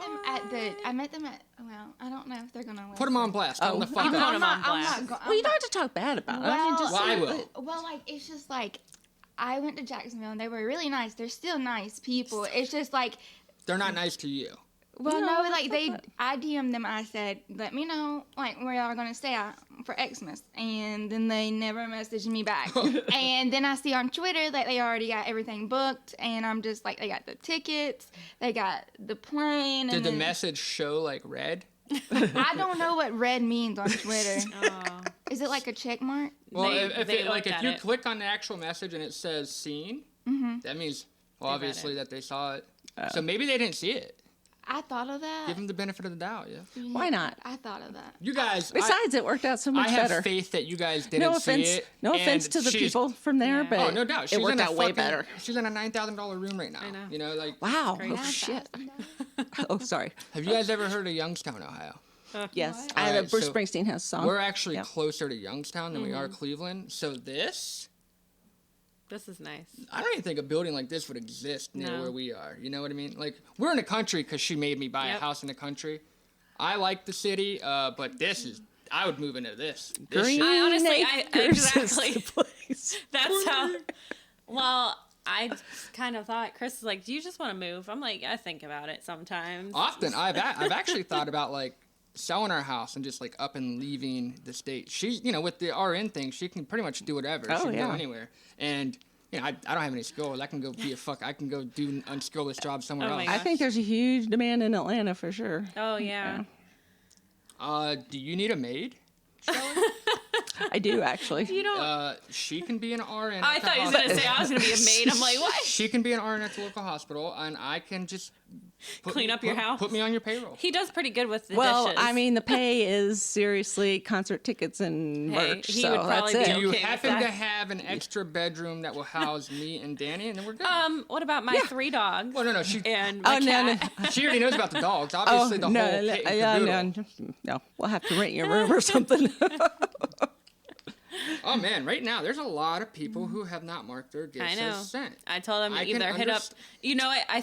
them at. Well, I don't know if they're gonna. Put them on blast. Tell them to fuck put up. them on blast. Well, you don't have to talk bad about it. I mean, just I will. Well, like it's just like I went to Jacksonville and they were really nice. They're still nice people. It's just like they're not nice to you. Well, no, like I DM'd them. I said, let me know like where y'all are gonna stay at for XXMAS, and then they never messaged me back. And then I see on Twitter that they already got everything booked, and I'm just like, they got the tickets, they got the plane. Did the message show like red? I don't know what red means on Twitter. Is it like a check mark? Well, if you click on the actual message and it says seen, that means obviously that they saw it. So maybe they didn't see it. I thought of that. Give them the benefit of the doubt, yeah. Why not? I thought of that. You guys. Besides, it worked out so much better. I have faith that you guys didn't see it. No offense to the people from there, but no doubt. it worked out way better. She's in a $9,000 room right now. I know. You know, like wow. Oh shit. Oh, sorry. Have you guys ever heard of Youngstown, Ohio? Yes. Bruce Springsteen has a song. We're actually closer to Youngstown than we are Cleveland. So this is nice. I don't even think a building like this would exist near where we are. You know what I mean? Like, we're in the country because she made me buy a house in the country. I like the city, but I would move into this. Green exactly. That's how. Well, I kind of thought, Chris is like, do you just want to move? I'm like, I think about it sometimes. Often. I've actually thought about, like, selling our house and just, like, up and leaving the state. She's, with the RN thing, she can pretty much do whatever. She can go anywhere. And, I don't have any skills. I can go I can go do an unskillless job somewhere else. I think there's a huge demand in Atlanta for sure. Oh, yeah. Do you need a maid, Shelly? I do, actually. You don't. She can be an RN. I thought you was going to say I was going to be a maid. I'm like, what? She can be an RN at the local hospital, and I can just clean up your house. Put me on your payroll. He does pretty good with the dishes. dishes. I mean, the pay is seriously concert tickets and merch. He so would probably that's be it. Do you happen to have an extra bedroom that will house me and Danni, and then we're good? What about my 3 dogs? Well, no. And my cat. No. She already knows about the dogs. Obviously, the whole kit and caboodle. No. We'll have to rent your room or something. Oh man, right now there's a lot of people who have not marked their gifts as sent. I told them either hit up. I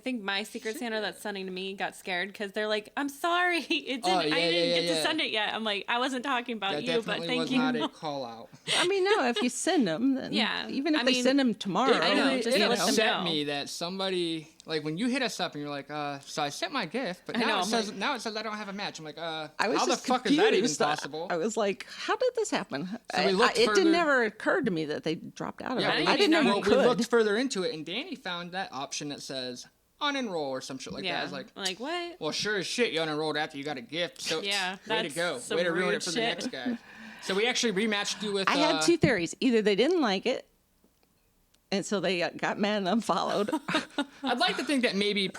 think my Secret Santa that's sending to me got scared because they're like, "I'm sorry, I didn't get to send it yet." I'm like, I wasn't talking about you, but thank you. That definitely was not a call out. I mean, no, if you send them, then even if they send them tomorrow, it upset me that somebody. Like, when you hit us up and you're like, so I sent my gift, but now it says I don't have a match. I'm like, how the fuck is that even possible? I was like, how did this happen? So it never occurred to me that they dropped out of it. I didn't know you could. We looked further into it, and Danni found that option that says unenroll or some shit like that. I was like, what? Well, sure as shit, you unenrolled after you got a gift. So way to go. Way to ruin it for the next guy. So we actually rematched you with... I had 2 theories. Either they didn't like it, And so they got mad and unfollowed. I'd like to think that maybe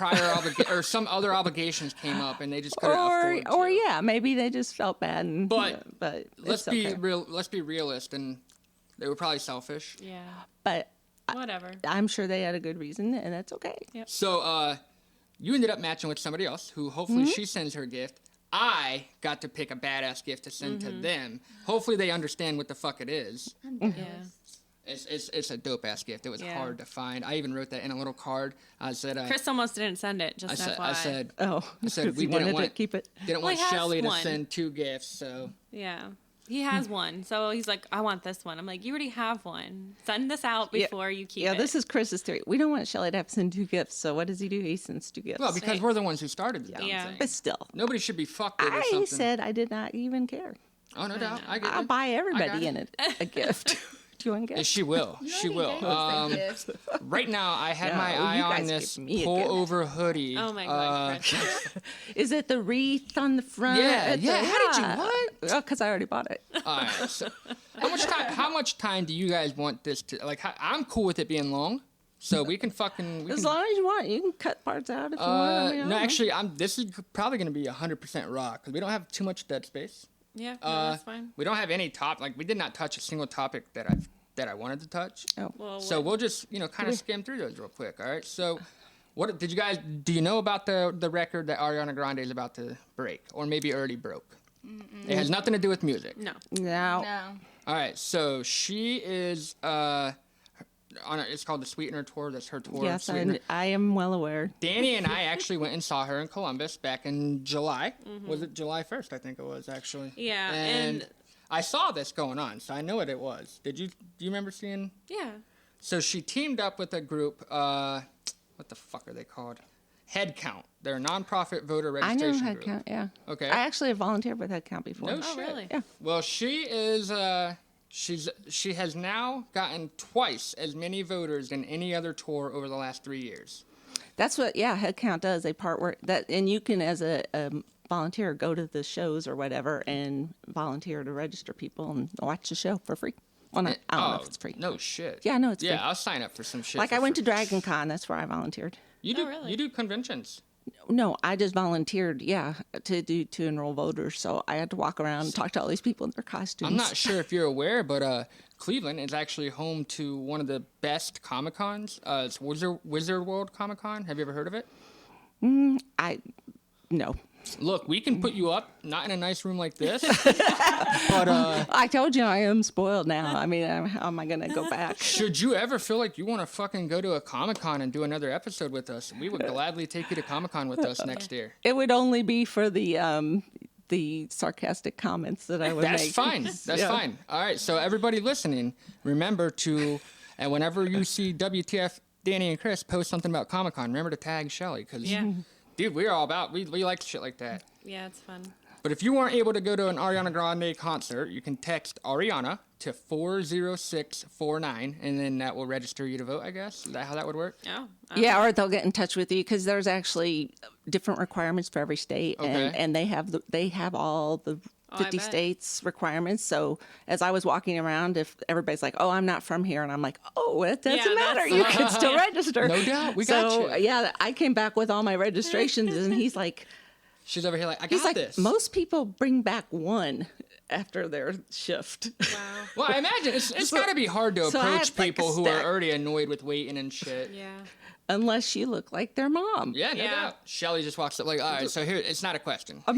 or some other obligations came up and they just couldn't afford to. Or yeah, maybe they just felt bad. And, but let's be real. Let's be realist, and they were probably selfish. Yeah. But whatever. I'm sure they had a good reason, and that's okay. Yep. So you ended up matching with somebody else who hopefully she sends her gift. I got to pick a badass gift to send to them. Hopefully they understand what the fuck it is. Yeah. It's a dope ass gift. It was hard to find. I even wrote that in a little card. I said, Chris almost didn't send it. Just I said, we didn't want to keep it. Didn't want Shelly to send 2 gifts. So yeah, he has one. So he's like, I want this one. I'm like, you already have one. Send this out before you keep it. Yeah, this is Chris's theory. We don't want Shelly to have to send 2 gifts. So what does he do? He sends 2 gifts. Well, because we're the ones who started the damn thing. But still, nobody should be fucked over I something. said I did not even care. Oh, no doubt. I get I'll it. buy everybody in it a gift. Do you want to get? She will. She will. Right now, I had my eye on this pull-over hoodie. Oh my god! Is it the wreath on the front? Yeah. How did you what? Oh, because I already bought it. All right. So, how much time do you guys want this to? Like, I'm cool with it being long, so we can fucking. As long as you want, you can cut parts out if you want. I mean, no, actually, this is probably gonna be 100% raw because we don't have too much dead space. Yeah, that's fine. We don't have any we did not touch a single topic that I wanted to touch. Oh. Well, so we'll just, kind of skim through those real quick, all right? So what did you guys, do you know about the record that Ariana Grande is about to break or maybe already broke? It has nothing to do with music. No. All right, so she is it's called the Sweetener Tour. That's her tour. Yes, I am well aware. Danny and I actually went and saw her in Columbus back in July. Was it July 1st? I think it was, actually. Yeah, and I saw this going on, so I know what it was. Do you remember seeing? Yeah. So she teamed up with a group, what the fuck are they called? HeadCount. They're a nonprofit voter registration group. I know HeadCount, yeah. Okay. I actually have volunteered with HeadCount before. No shit. Really? Yeah. Well, she is, she has now gotten twice as many voters than any other tour over the last 3 years. That's what, HeadCount does. They part where and you can, as a volunteer, go to the shows or whatever and volunteer to register people and watch the show for free. Well, I don't know if it's free. No shit. Yeah, no, it's free. Yeah, I'll sign up for some shit. Like I went to Dragon Con. That's where I volunteered. You do? Really? You do conventions? No, I just volunteered. To enroll voters. So I had to walk around and talk to all these people in their costumes. I'm not sure if you're aware, but Cleveland is actually home to one of the best Comic Cons. It's Wizard World Comic Con. Have you ever heard of it? No. Look, we can put you up, not in a nice room like this, but I told you I am spoiled now. I mean, how am I going to go back? Should you ever feel like you want to fucking go to a Comic-Con and do another episode with us, we would gladly take you to Comic-Con with us next year. It would only be for the sarcastic comments that I would make. That's fine. That's fine. All right, so everybody listening, remember to, and whenever you see WTF Danny and Chris post something about Comic-Con, remember to tag Shelly, because... Yeah. Dude, we're all about, we like shit like that. Yeah, it's fun. But if you weren't able to go to an Ariana Grande concert, you can text Ariana to 40649, and then that will register you to vote, I guess. Is that how that would work? Oh. Yeah, or they'll get in touch with you because there's actually different requirements for every state, and they have all the 50 states requirements. So as I was walking around, if everybody's like, "Oh, I'm not from here," and I'm like, "Oh, it doesn't matter. You can still register." No doubt, we got you. So yeah, I came back with all my registrations, and he's like, "She's over here like, I got this." Most people bring back one after their shift. Wow. Well, I imagine it's got to be hard to approach people who are already annoyed with waiting and shit. Yeah. Unless you look like their mom. Yeah, no doubt. Shelly just walks up like, all right, so here, it's not a question. I'm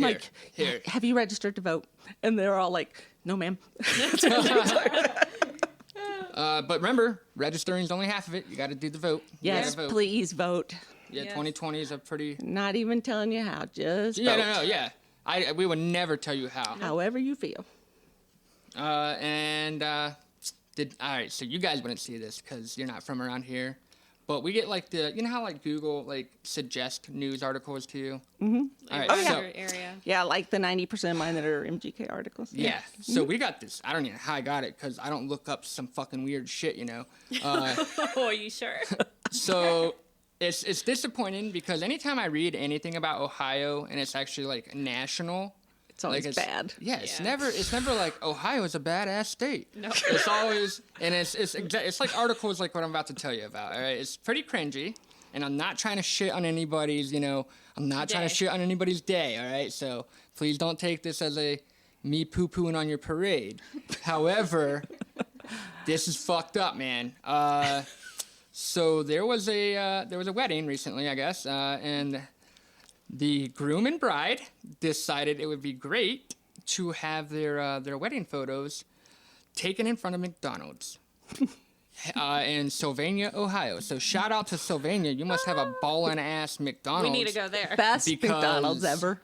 here. Have you registered to vote? And they're all like, no, ma'am. But remember, registering is only half of it. You got to do the vote. Yes, please vote. Yeah, 2020 is a pretty... Not even telling you how, just vote. No, yeah. We would never tell you how. However you feel. All right, so you guys wouldn't see this because you're not from around here. But we get like you know how like Google like suggest news articles to you? Mm-hmm. All right, area. Yeah, like the 90% of mine that are MGK articles. Yeah. So we got this. I don't even know how I got it because I don't look up some fucking weird shit, you know. Are you sure? So it's disappointing because anytime I read anything about Ohio and it's actually like national, It's always bad. Yeah, it's never like Ohio's a badass state. No. It's always, and it's like articles like what I'm about to tell you about. All right, it's pretty cringy, and I'm not trying to shit on anybody's, I'm not trying to shit on anybody's day. All right, so please don't take this as me poo-pooing on your parade. However, this is fucked up, man. So there was a wedding recently, I guess, and the groom and bride decided it would be great to have their wedding photos taken in front of McDonald's in Sylvania, Ohio. So shout out to Sylvania. You must have a ballin' ass McDonald's. We need to go there. Best McDonald's ever.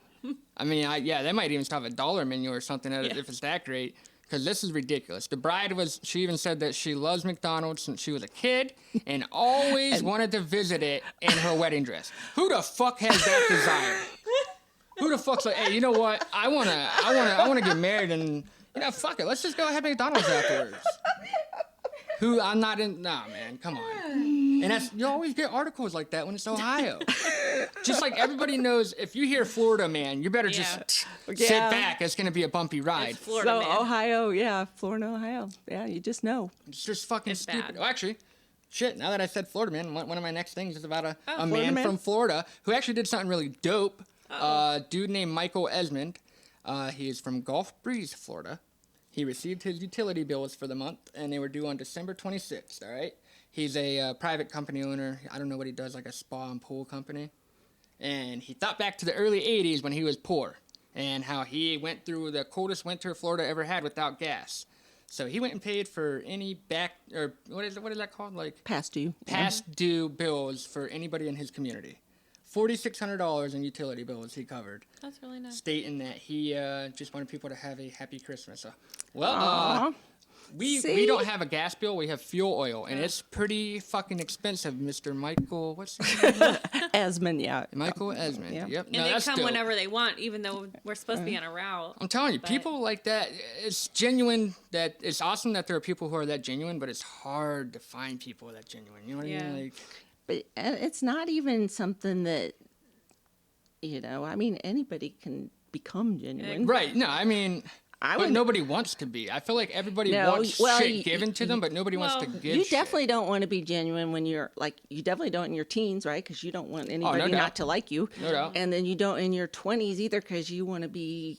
I mean, they might even have a dollar menu or something if it's that great. Because this is ridiculous. The bride she even said that she loves McDonald's since she was a kid and always wanted to visit it in her wedding dress. Who the fuck has that desire? Who the fuck's like, hey, you know what? I wanna get married and fuck it. Let's just go have McDonald's afterwards. I'm not in. Nah, man, come on. And you always get articles like that when it's Ohio. Just like everybody knows, if you hear Florida, man, you better just sit back. It's gonna be a bumpy ride. It's Florida, man. Ohio, Florida, Ohio. Yeah, you just know. It's just fucking stupid. Bad. Oh, actually, shit. Now that I said Florida, man, one of my next things is about a man from Florida who actually did something really dope. Dude named Michael Esmond. He is from Gulf Breeze, Florida. He received his utility bills for the month, and they were due on December 26th, all right? He's a private company owner. I don't know what he does, like a spa and pool company. And he thought back to the early 80s when he was poor and how he went through the coldest winter Florida ever had without gas. So he went and paid for any what is that called? Like past due bills for anybody in his community. $4,600 in utility bills he covered. That's really nice. Stating that he just wanted people to have a happy Christmas. So, we don't have a gas bill. We have fuel oil, and it's pretty fucking expensive, Mr. Michael. What's his name? Esmond, yeah. Michael Esmond. Yeah. Yep. And they come whenever they want, even though we're supposed to be on a route. I'm telling you, people like that. It's genuine. That it's awesome that there are people who are that genuine, but it's hard to find people that genuine. You know what I mean? Like, but it's not even something that, I mean, anybody can become genuine. Right. No, I mean, but nobody wants to be. I feel like everybody wants shit given to them, but nobody wants to give You shit. definitely don't want to be genuine when you're, you definitely don't in your teens, right? Because you don't want anybody not to like you. No doubt. And then you don't in your 20s either because you want to be,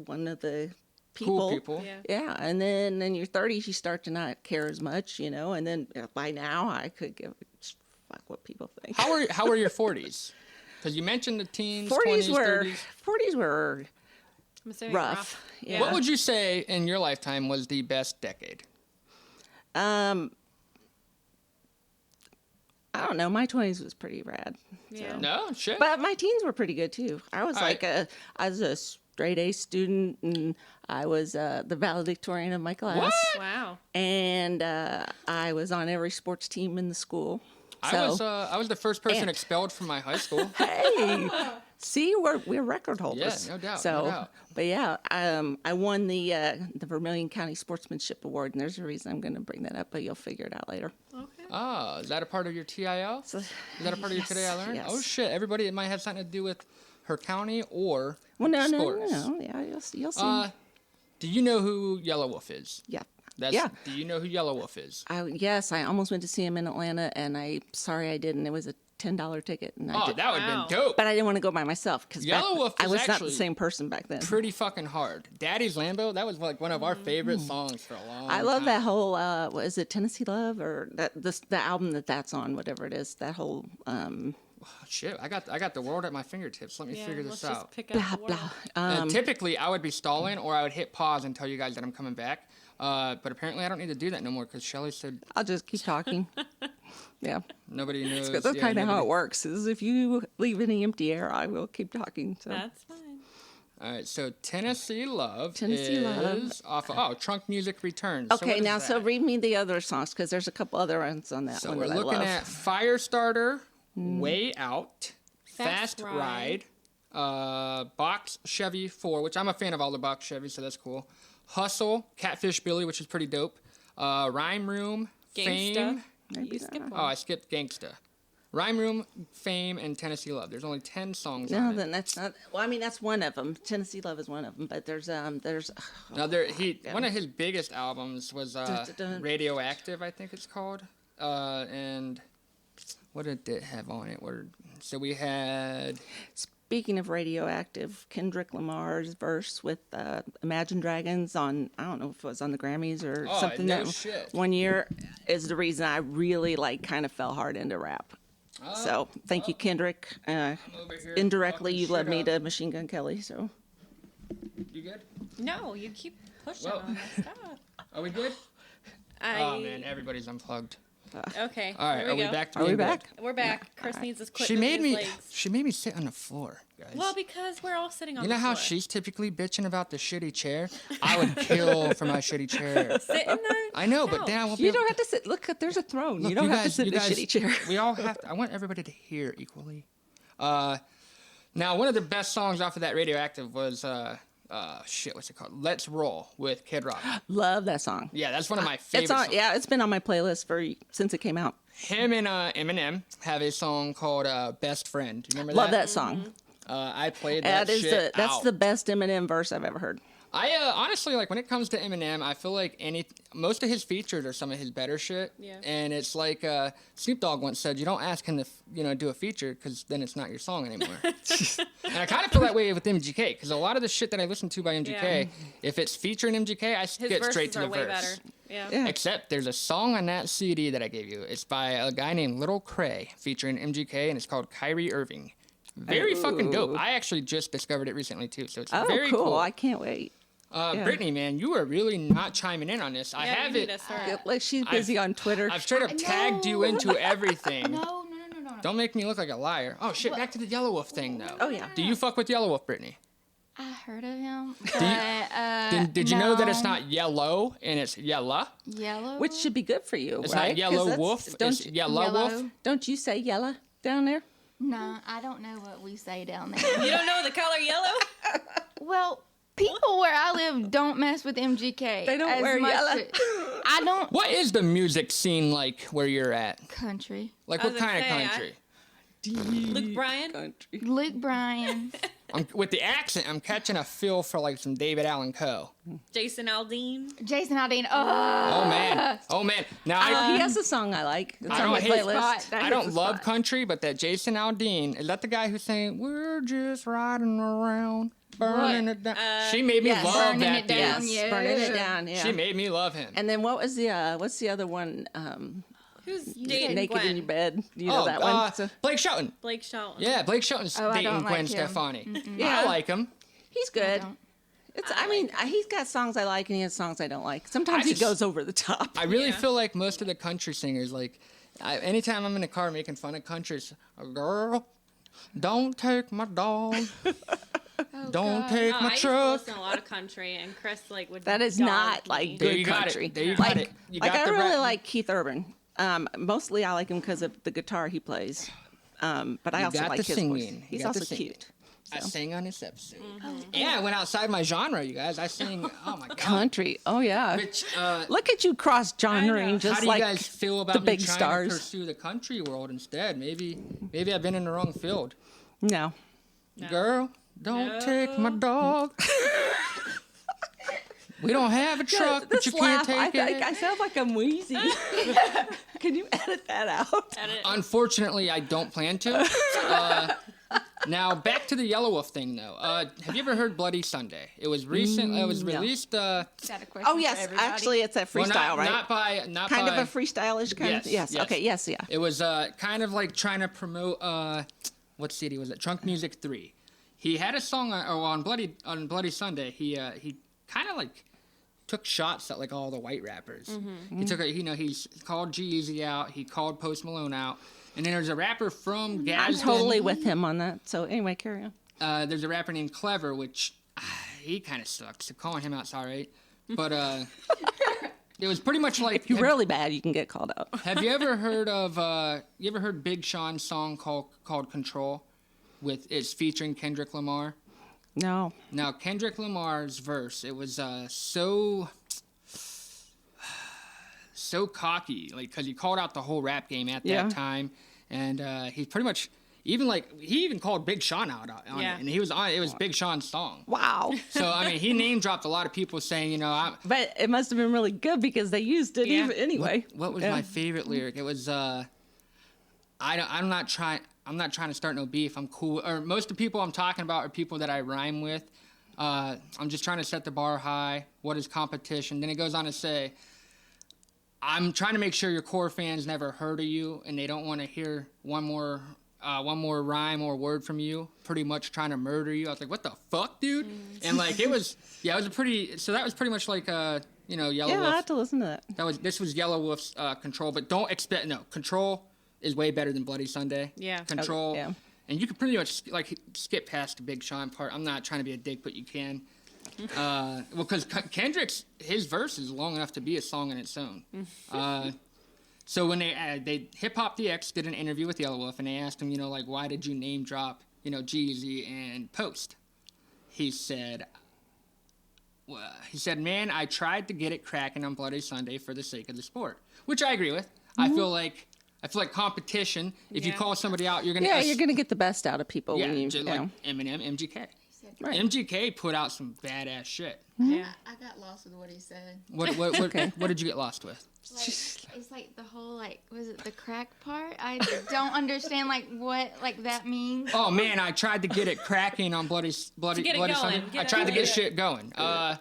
one of the people. Cool people. Yeah. And then in your 30s, you start to not care as much, and then by now I could give fuck what people think. How are your 40s? Because you mentioned the teens, 20s, 30s. 40s were rough. Yeah. What would you say in your lifetime was the best decade? I don't know. My 20s was pretty rad. Yeah. So. No, shit. But my teens were pretty good too. I was I was a straight A student, and I was the valedictorian of my class. What? Wow. And I was on every sports team in the school. I was the first person expelled from my high school. Hey, see, we're record holders. Yeah, no doubt. So, no doubt. But yeah, I won the Vermilion County Sportsmanship Award, and there's a reason I'm going to bring that up, but you'll figure it out later. Okay. Oh, is that a part of your TIL? Is that a part of your Today I Learned? Yes. Oh shit! Everybody, it might have something to do with her county or no, sports. No. Yeah, you'll see. Do you know who Yellow Wolf is? Yeah. Do you know who Yellow Wolf is? Yes, I almost went to see him in Atlanta, and I'm sorry I didn't. It was a $10 ticket. And that would have been dope. But I didn't want to go by myself because Yellow Wolf I was not the same person back then. Pretty fucking hard. Daddy's Lambo, that was like one of our favorite songs for a long time. I love that whole, what is it, Tennessee Love? Or the album that's on, whatever it is. That whole... Shit, I got the world at my fingertips. Let me figure this out. Just pick up the world. Typically, I would be stalling or I would hit pause and tell you guys that I'm coming back. But apparently, I don't need to do that no more because Shelly said... I'll just keep talking. Yeah. Nobody knows. That's kind of how it works. Is if you leave any empty air, I will keep talking. So. That's fine. All right, so Tennessee Love Love. off of, Trunk Music Returns. Okay, so read me the other songs because there's a couple other ones on that so one we're that I looking love. at Firestarter, Way Out, Fast Ride, Box Chevy 4, which I'm a fan of all the Box Chevys, so that's cool. Hustle, Catfish Billy, which is pretty dope. Rhyme Room, Gangsta. Fame. You skipped one. Oh, I skipped Gangsta. Rhyme Room, Fame, and Tennessee Love. There's only 10 songs No, on it. then that's not. Well, I mean, that's one of them. Tennessee Love is one of them. But there's. Now one of his biggest albums was Radioactive, I think it's called. And what did it have on it? So we had. Speaking of Radioactive, Kendrick Lamar's verse with Imagine Dragons on, I don't know if it was on the Grammys or something. No shit. One year is the reason I really kind of fell hard into rap. So thank you, Kendrick. Indirectly, you led me to Machine Gun Kelly. So. You good? No, you keep pushing on my stuff. Are we good? Oh man, everybody's unplugged. Okay. All right, here we are go. we back? Are we back? We're back. Chris needs his quick. She made me sit on the floor, guys. Well, because we're all sitting on You the know floor. how she's typically bitching about the shitty chair? I would kill for my shitty chair. Sit in the I know, but then I won't be You able don't have to sit. Look, there's a throne. Look, you don't have to sit in a guys, shitty chair. We all have to, I want everybody to hear equally. Now, one of the best songs off of that Radioactive was, what's it called? Let's Roll with Kid Rock. Love that song. Yeah, that's one of my favorite songs. Yeah, it's been on my playlist since it came out. Him and Eminem have a song called Best Friend. Do you remember Love that? that song. I played that That's out. the best Eminem verse I've ever heard. I honestly, when it comes to Eminem, I feel like most of his features are some of his better shit. Yeah. And it's like Snoop Dogg once said, you don't ask him to do a feature because then it's not your song anymore. And I kind of feel that way with MGK because a lot of the shit that I listen to by MGK, if it's featuring MGK, I get straight to the verse. Better. Yeah. Except there's a song on that CD that I gave you. It's by a guy named Lil Cray featuring MGK, and it's called Kyrie Irving. Very fucking dope. I actually just discovered it recently too, so it's very cool. I can't wait. Brittany, man, you are really not chiming in on this. I have it. Like she's busy on Twitter. I've straight up tagged you into everything. No. Don't make me look like a liar. Oh shit! Back to the Yellow Wolf thing, though. Oh yeah. Do you fuck with Yellow Wolf, Brittany? I heard of him, but Did you know that it's not yellow and it's yella? Yellow? Which should be good for you, It's right? not yellow wolf. It's yellow wolf. Don't you say yella down there? No, I don't know what we say down there. You don't know the color yellow? Well, people where I live don't mess with MGK. They don't wear yellow. I don't. What is the music scene like where you're at? Country. Like what kind of country? Luke Bryan? Luke Bryan. With the accent, I'm catching a feel for like some David Allan Coe. Jason Aldean. Oh man. Now he has a song I like. It's on my playlist. I don't love country, but that Jason Aldean, is that the guy who's saying we're just riding around, burning it down? She made me love that dude. Yes, burning it down. Yeah. She made me love him. And then what was what's the other one? Who's dating Naked Gwen? In your bed. You know that one? Blake Shelton. Blake Shelton. Yeah, Blake Shelton's dating Gwen Stefani. Yeah, I like him. He's good. He's got songs I like and he has songs I don't like. Sometimes he goes over the top. I really feel like most of the country singers, anytime I'm in the car making fun of country, it's, girl, don't take my dog. Don't take my I used truck. to listen to a lot of country, and Chris would. That is not like good country. There you got it. I really like Keith Urban. Mostly I like him because of the guitar he plays. But I also like his voice. He's also cute. So. I sing on this episode. Yeah, I went outside my genre, you guys. I sing, oh my God. Country. Oh, yeah. Which, look at you cross-genreing just like how do you guys feel about the me big trying stars. to pursue the country world instead? Maybe I've been in the wrong field. No. Girl, don't take my dog. We don't have a truck, but you can't take it. I sound like I'm wheezy. Can you edit that out? Unfortunately, I don't plan to. Now, back to the Yellow Wolf thing, though. Have you ever heard Bloody Sunday? It was recent. It was released. Oh yes, actually, it's a freestyle, right? Not kind by, of a freestylish kind. Yes. Okay. Yes. Yeah. It was kind of like trying to promote. What CD was it? Trunk Music 3. He had a song on Bloody Sunday. He kind of like took shots at like all the white rappers. Mm-hmm. He took he's called G-Eazy out. He called Post Malone out. And then there's a rapper from Gadsden. I'm totally with him on that. So anyway, carry on. There's a rapper named Clever, which he kind of sucks. So calling him out's all right. But it was pretty much like... If you're really bad, you can get called out. Have you ever heard of... you ever heard Big Sean's song called Control? It's featuring Kendrick Lamar? No. Now, Kendrick Lamar's verse, it was so cocky, like, because he called out the whole rap game at that time. and he pretty much he even called Big Sean out on it, and he was on it was Big Sean's song. Wow. So I mean, he name dropped a lot of people saying, but it must have been really good because they used it even anyway. What was my favorite lyric? It was I'm not trying to start no beef. I'm cool. Or most of the people I'm talking about are people that I rhyme with. I'm just trying to set the bar high. What is competition? Then it goes on to say, I'm trying to make sure your core fans never heard of you and they don't want to hear one more rhyme or word from you. Pretty much trying to murder you. I was like, what the fuck, dude? And like it was a pretty. So that was pretty much like Yellow Wolf. Yeah, I have to listen to that. This was Yellow Wolf's Control, but don't expect Control is way better than Bloody Sunday. Yeah. Control. Yeah. And you can pretty much skip past the Big Sean part. I'm not trying to be a dick, but you can. Well, because Kendrick's his verse is long enough to be a song in its own. So when they Hip Hop DX did an interview with Yellow Wolf, and they asked him, why did you name drop, Jeezy and Post? He said, man, I tried to get it cracking on Bloody Sunday for the sake of the sport, which I agree with. I feel like competition. If you call somebody out, you're gonna you're gonna get the best out of people. Yeah, when you, just like Eminem, MGK. Right. MGK put out some badass shit. Yeah, I got lost with what he said. What did you get lost with? It's like the whole was it the crack part? I don't understand what that means. Oh man, I tried to get it cracking on Bloody Sunday. I tried to get shit going. I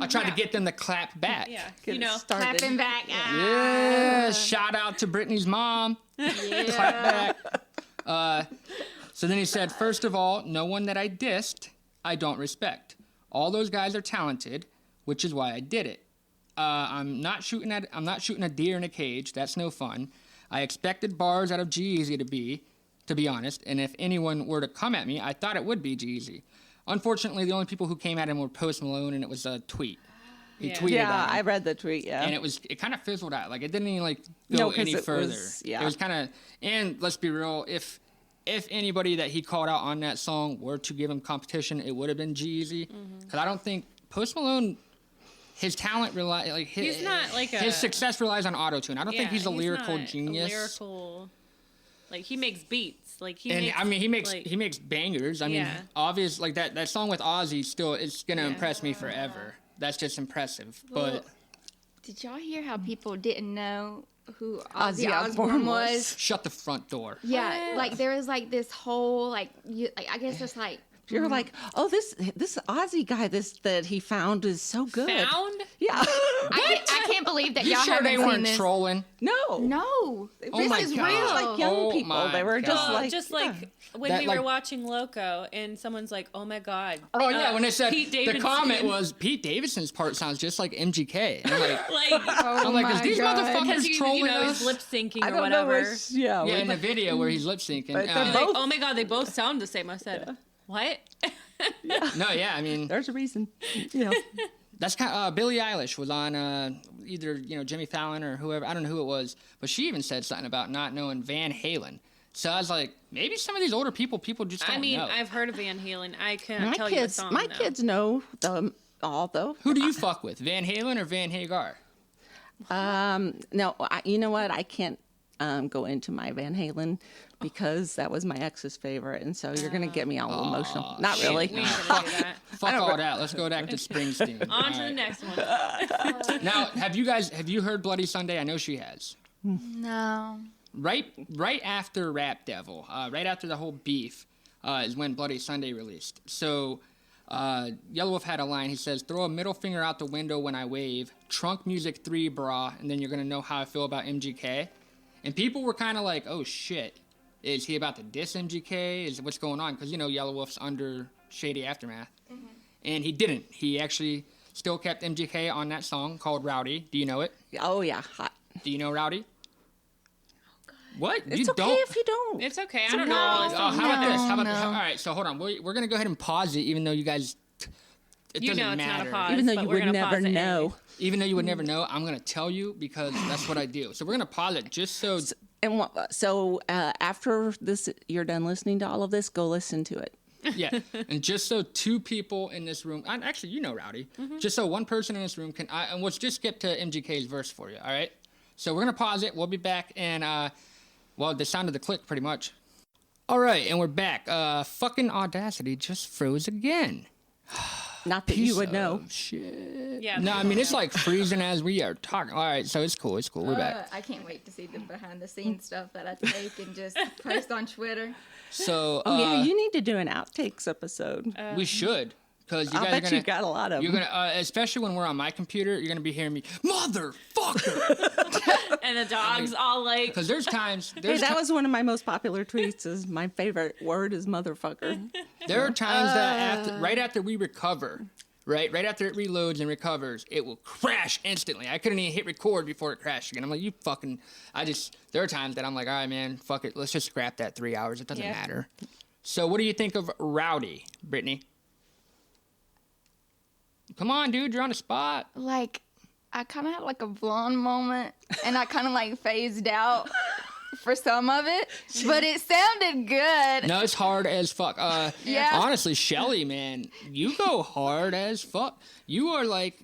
tried to get them to clap back. Yeah, clapping back. Yeah, shout out to Brittany's mom. Yeah. Clap back. So then he said, first of all, no one that I dissed, I don't respect. All those guys are talented, which is why I did it. I'm not shooting a deer in a cage. That's no fun. I expected bars out of G-Eazy to be honest. And if anyone were to come at me, I thought it would be G-Eazy. Unfortunately, the only people who came at him were Post Malone, and it was a tweet. He tweeted at him. I read the tweet. Yeah, and it kind of fizzled out. It didn't even go any further. It was kind of. And let's be real, if anybody that he called out on that song were to give him competition, it would have been G-Eazy. Because I don't think Post Malone, his talent he's not his success relies on autotune. I don't think he's a lyrical genius. He makes beats. He makes bangers. I mean, obvious that song with Ozzy still is gonna impress me forever. That's just impressive. But did y'all hear how people didn't know who Ozzy Osbourne was? Shut the front door. Yeah, there was this whole I guess it's you're like, oh, this Ozzy guy that he found is so good. Found? Yeah. I can't believe that y'all sure haven't they seen weren't this. trolling? No. This is real. It was like young people. They were just when we were watching Loco and someone's like, oh my God. Oh yeah, when they said the comment was Pete Davidson's part sounds just like MGK. And I'm like, is these God. motherfuckers trolling us? He's lip syncing or whatever. Yeah, in the video where he's lip syncing. Oh my God, they both sound the same. I said, what? No, yeah, I mean, there's a reason. That's kind of Billie Eilish was on either Jimmy Fallon or whoever, I don't know who it was, but she even said something about not knowing Van Halen. So I was like, maybe some of these older people just don't know. I've heard of Van Halen. I can't tell you the song. My kids know them all though. Who do you fuck with, Van Halen or Van Hagar? No, you know what? I can't go into my Van Halen because that was my ex's favorite, and so you're gonna get me all emotional. Not really. We ain't gonna do that. Fuck all that. Let's go back to Springsteen. On to the next one. Now, have you heard Bloody Sunday? I know she has. No. Right after Rap Devil, right after the whole beef, is when Bloody Sunday released. So, Yellow Wolf had a line. He says, "Throw a middle finger out the window when I wave. Trunk music 3, brah, and then you're gonna know how I feel about MGK." And people were kind of like, "Oh shit, is he about to diss MGK? Is what's going on?" Because Yellow Wolf's under Shady Aftermath, and he didn't. He actually still kept MGK on that song called Rowdy. Do you know it? Oh yeah, hot. Do you know Rowdy? What? It's okay if you don't. It's okay. I don't know all this. How about this? All right, so hold on. We're going to go ahead and pause it, even though you guys... It doesn't it's matter. not a pause, even though you would never know. Even though you would never know, I'm going to tell you because that's what I do. So we're going to pause it just so... So after this, you're done listening to all of this, go listen to it. Yeah, and just so two people in this room... Actually, you know Rowdy. Just so one person in this room can... and let's just skip to MGK's verse for you, all right? So we're going to pause it. We'll be back, and... Well, the sound of the click, pretty much. All right, and we're back. Fucking Audacity just froze again. Not that you would know. Shit. Yeah. No, I mean, it's like freezing as we are talking. All right, so it's cool. It's cool. We're back. I can't wait to see the behind the scenes stuff that I take and just post on Twitter. So, yeah, you need to do an outtakes episode. we should. Because you I'll guys bet are gonna, you got a lot of You're them. gonna, especially when we're on my computer, you're gonna be hearing me, motherfucker. And the dogs all like. Because there's times. Hey, that was one of my most popular tweets. Is my favorite word is motherfucker. There are times that right after we recover, right after it reloads and recovers, it will crash instantly. I couldn't even hit record before it crashed again. I'm like, you fucking. There are times that I'm like, all right, man, fuck it, let's just scrap that 3 hours. It doesn't matter. So, what do you think of Rowdy, Brittany? Come on, dude, you're on the spot. Like, I kind of had like a blonde moment, and I kind of like phased out for some of it, but it sounded good. No, it's hard as fuck. Yeah. Honestly, Shelly, man, you go hard as fuck. You are like,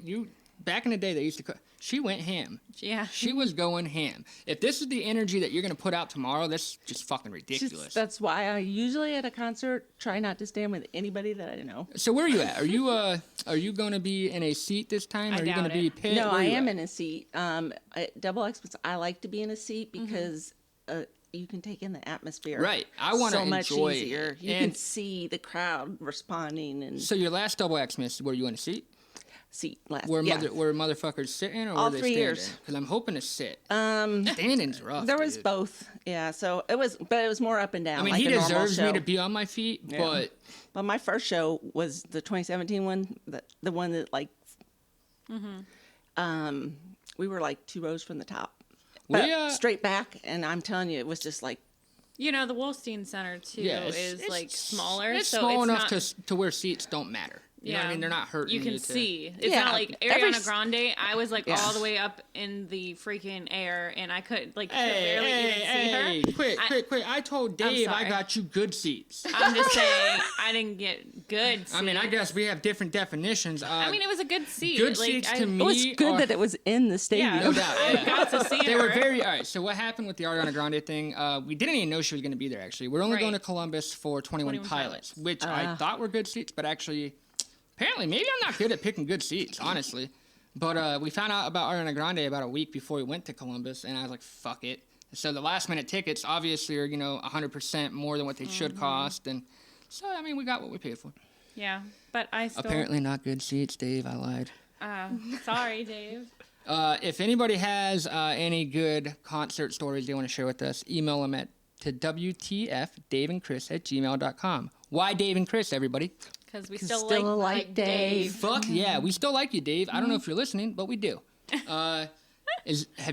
back in the day they used to, she went ham. Yeah. She was going ham. If this is the energy that you're going to put out tomorrow, that's just fucking ridiculous. That's why I usually at a concert try not to stand with anybody that I know. So where are you at? Are you going to be in a seat this time? Are you going to be pit? No, Where I you am at? in a seat. At Double XXMAS, I like to be in a seat because you can take in the atmosphere. Right. I want to so much enjoy easier. it. You And can see the crowd responding and so your last Double XXMAS, were you in a seat? seat last. Were yeah. were motherfuckers sitting or All were they 3 standing? years. Because I'm hoping to sit. Standing's rough. There was dude. both. Yeah. So it was more up and down. I mean, like he a normal deserves me show. to be on my feet, Yeah. But my first show was the 2017 one, the one that like, we were like 2 rows from the top, but straight back, and I'm telling you, it was just like. You know, the Wolstein Center too is like smaller, It's so small it's enough to where seats don't matter. You know what I mean? They're not hurting You can to- see. It's not like every Ariana Grande. I was like Yeah. all the way up in the freaking air, and I could like Hey, barely even see her. quick! I told Dave I sorry. got you good seats. I'm just saying I didn't get good seats. I mean, I guess we have different definitions. I mean, it was a good seat. Good like, seats to me It was good are- that it was in the stadium. Yeah, No doubt. I Yeah. got to see They her. were very all right. So what happened with the Ariana Grande thing? We didn't even know she was going to be there. Actually, we're only Right. going to Columbus for 21 Pilots, which I thought were good seats, but actually, apparently, maybe I'm not good at picking good seats, honestly. But we found out about Ariana Grande about a week before we went to Columbus, and I was like, fuck it. So the last minute tickets obviously are 100% more than what they should cost, and so I mean we got what we paid for. Yeah, but I still Apparently not good seats, Dave. I lied. Sorry, Dave. If anybody has any good concert stories they want to share with us, email them to WTFDaveandChris@gmail.com. Why Dave and Chris, everybody? Because we 'Cause still, still like like Dave. Fuck yeah, we still like you, Dave. I don't know if you're listening, but we do. Have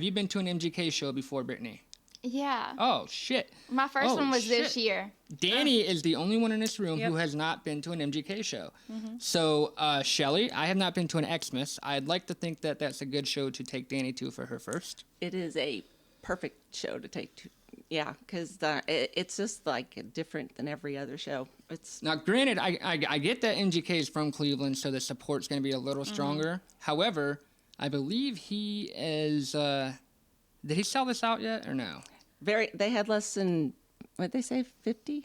you been to an MGK show before, Brittany? Yeah. Oh, shit. My first Oh, one was this shit. year. Danny is the only one in this room Yep. who has not been to an MGK show. So, Shelly, I have not been to an XXMAS. I'd like to think that that's a good show to take Danny to for her first. It is a perfect show to take to. Yeah, because it's just like different than every other show. It's Now, granted, I get that MGK is from Cleveland, so the support's going to be a little stronger. However, I believe he is. Did he sell this out yet or no? They had less than what they say 50.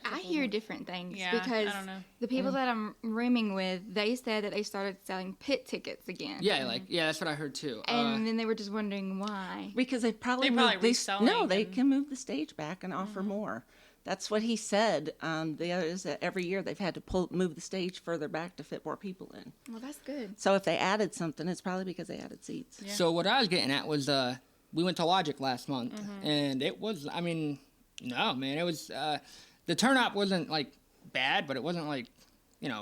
I hear different things Yeah, because I don't know. the people that I'm rooming with, they said that they started selling pit tickets again. Yeah, that's what I heard too. And then they were just wondering why. Because they probably reselling no, they and- can move the stage back and offer more. That's what he said. The other is that every year they've had to move the stage further back to fit more people in. Well, that's good. So if they added something, it's probably because they added seats. So what I was getting at was we went to Logic last month, and it was, I mean, no, man, it was, the turnout wasn't, like, bad, but it wasn't, like,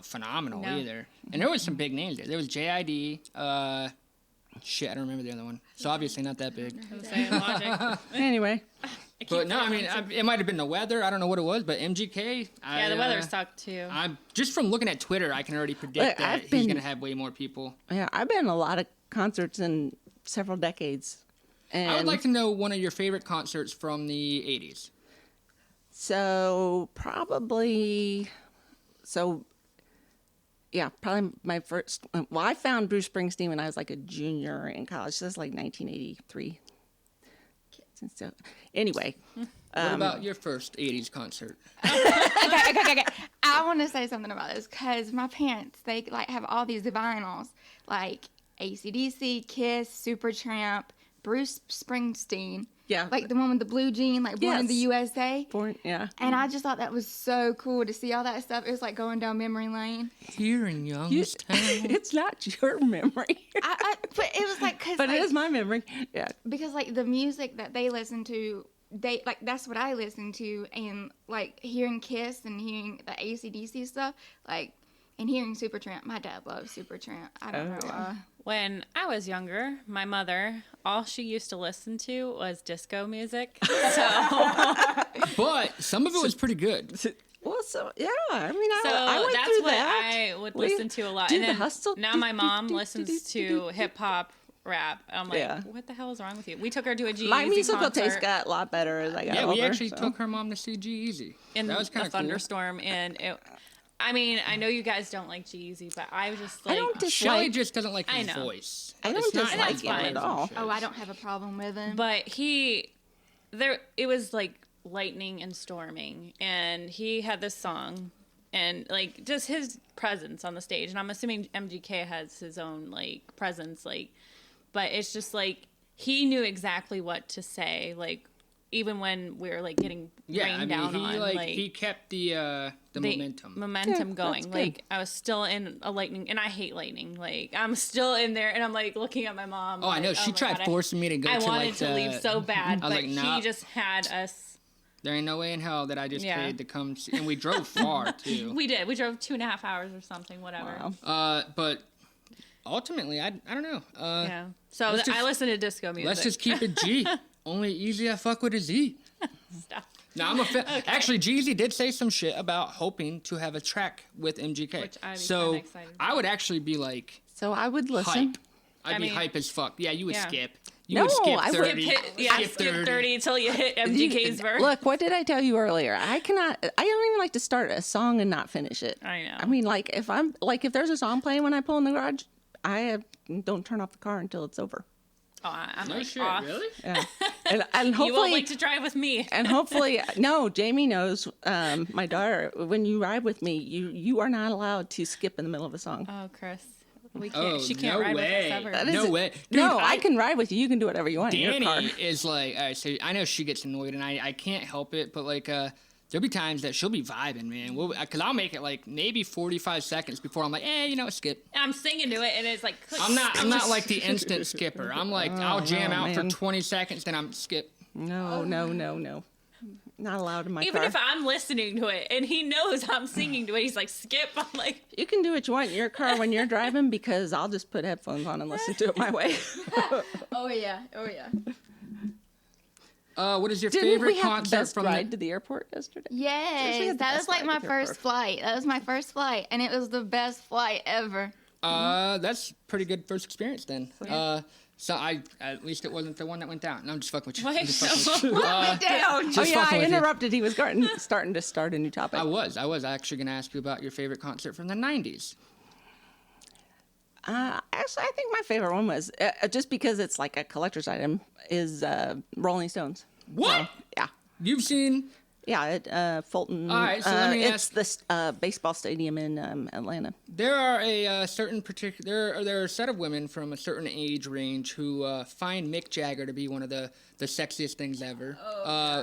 phenomenal either. And there was some big names there. There was JID, shit, I don't remember the other one. So obviously not that big. Logic. Anyway. But no, I mean, it might have been the weather. I don't know what it was, but MGK. Yeah, the weather sucked too. I'm just from looking at Twitter, I can already predict that he's gonna have way more people. Yeah, I've been to a lot of concerts in several decades. And I would like to know one of your favorite concerts from the '80s. So probably my first. Well, I found Bruce Springsteen when I was like a junior in college. So that's like 1983. So, anyway. What about your first 80s concert? Okay. I want to say something about this because my parents, they like have all these vinyls like AC/DC, Kiss, Supertramp, Bruce Springsteen. Yeah. Like the one with the blue jean, like Born in the USA. Yeah. And I just thought that was so cool to see all that stuff. It was like going down memory lane. Here in Youngstown. It's not your memory. But it was like, but it is my memory. Yeah. Because like the music that they listen to, they like that's what I listen to, and like hearing Kiss and hearing the AC/DC stuff, like, and hearing Supertramp. My dad loves Supertramp. I don't know why. When I was younger, my mother, all she used to listen to was disco music. So, but some of it was pretty good. Well, so yeah, I mean, so I went that's through what that. I would listen to a lot. Do And the then hustle. now my mom listens to hip hop, rap. I'm like, Yeah. what the hell is wrong with you? We took her to a G-Eazy My musical concert taste got a lot better as I got older. We actually took her mom to see G-Eazy. in That was kind a of cool. thunderstorm, and it. I mean, I know you guys don't like G-Eazy, but I was just like, I don't dislike. Shelly just doesn't like his I know. voice. I don't It's not dislike his him at voice. all. Oh, I don't have a problem with him. But it was like lightning and storming, and he had this song, and like just his presence on the stage, and I'm assuming MGK has his own like presence, like, but it's just like he knew exactly what to say, like even when we were like getting rained down on, he kept the momentum going. Like I was still in a lightning, and I hate lightning. Like I'm still in there, and I'm like looking at my mom. Oh, I know. She tried forcing me to go I to wanted like to leave so bad, I was but like, nah. he just had us. There ain't no way in hell that I just paid to come see. And we drove far too. We did. We drove 2.5 hours or something, whatever. Wow. But ultimately, I don't know. Yeah. So I listen to disco music. Let's just keep it G. Only easy I fuck with is E. Stop. No, I'm a fan. Okay. Actually, Jeezy did say some shit about hoping to have a track with MGK. Which I'd be so kinda excited I would actually be like, so I would listen. Hype. I'd be hype as fuck. Yeah, you would skip. You No, would skip I 30. would- skip 30 until you hit MGK's verse. Look, what did I tell you earlier? I don't even like to start a song and not finish it. I know. I mean, like if there's a song playing when I pull in the garage, I don't turn off the car until it's over. Oh, I'm no like shit, off. really? Yeah. And hopefully You won't like to drive with me. And hopefully, no, Jamie knows, my daughter, when you ride with me, you are not allowed to skip in the middle of a song. Oh, Chris. We can't. She can't ride with us ever. No way. Dude, no, I can ride with you. You can do whatever you want in your car. Danni is like, all right, so I know she gets annoyed, and I can't help it, but like, there'll be times that she'll be vibing, man. Because I'll make it like maybe 45 seconds before I'm like, skip. I'm singing to it, and it's like. I'm not like the instant skipper. I'm like, I'll jam out for 20 seconds, then I'm skip. No. Not allowed in my car. Even if I'm listening to it and he knows I'm singing to it, he's like, skip. I'm like, you can do what you want in your car when you're driving, because I'll just put headphones on and listen to it my way. Oh yeah. What is your Didn't favorite we have concert best from ride to the airport yesterday? Yes, that was like my first flight. That was my first flight, and it was the best flight ever. That's pretty good first experience then. So at least it wasn't the one that went down. No, I'm just fucking with you. Wait, What went down? Oh yeah, I interrupted. He was starting to start a new topic. I was actually going to ask you about your favorite concert from the 90s. Actually, I think my favorite one was, just because it's like a collector's item, is Rolling Stones. What? So, yeah. You've seen? Yeah, at Fulton. All right, so let me it's this baseball stadium in Atlanta. There are a certain particular, there are a set of women from a certain age range who find Mick Jagger to be one of the sexiest things ever.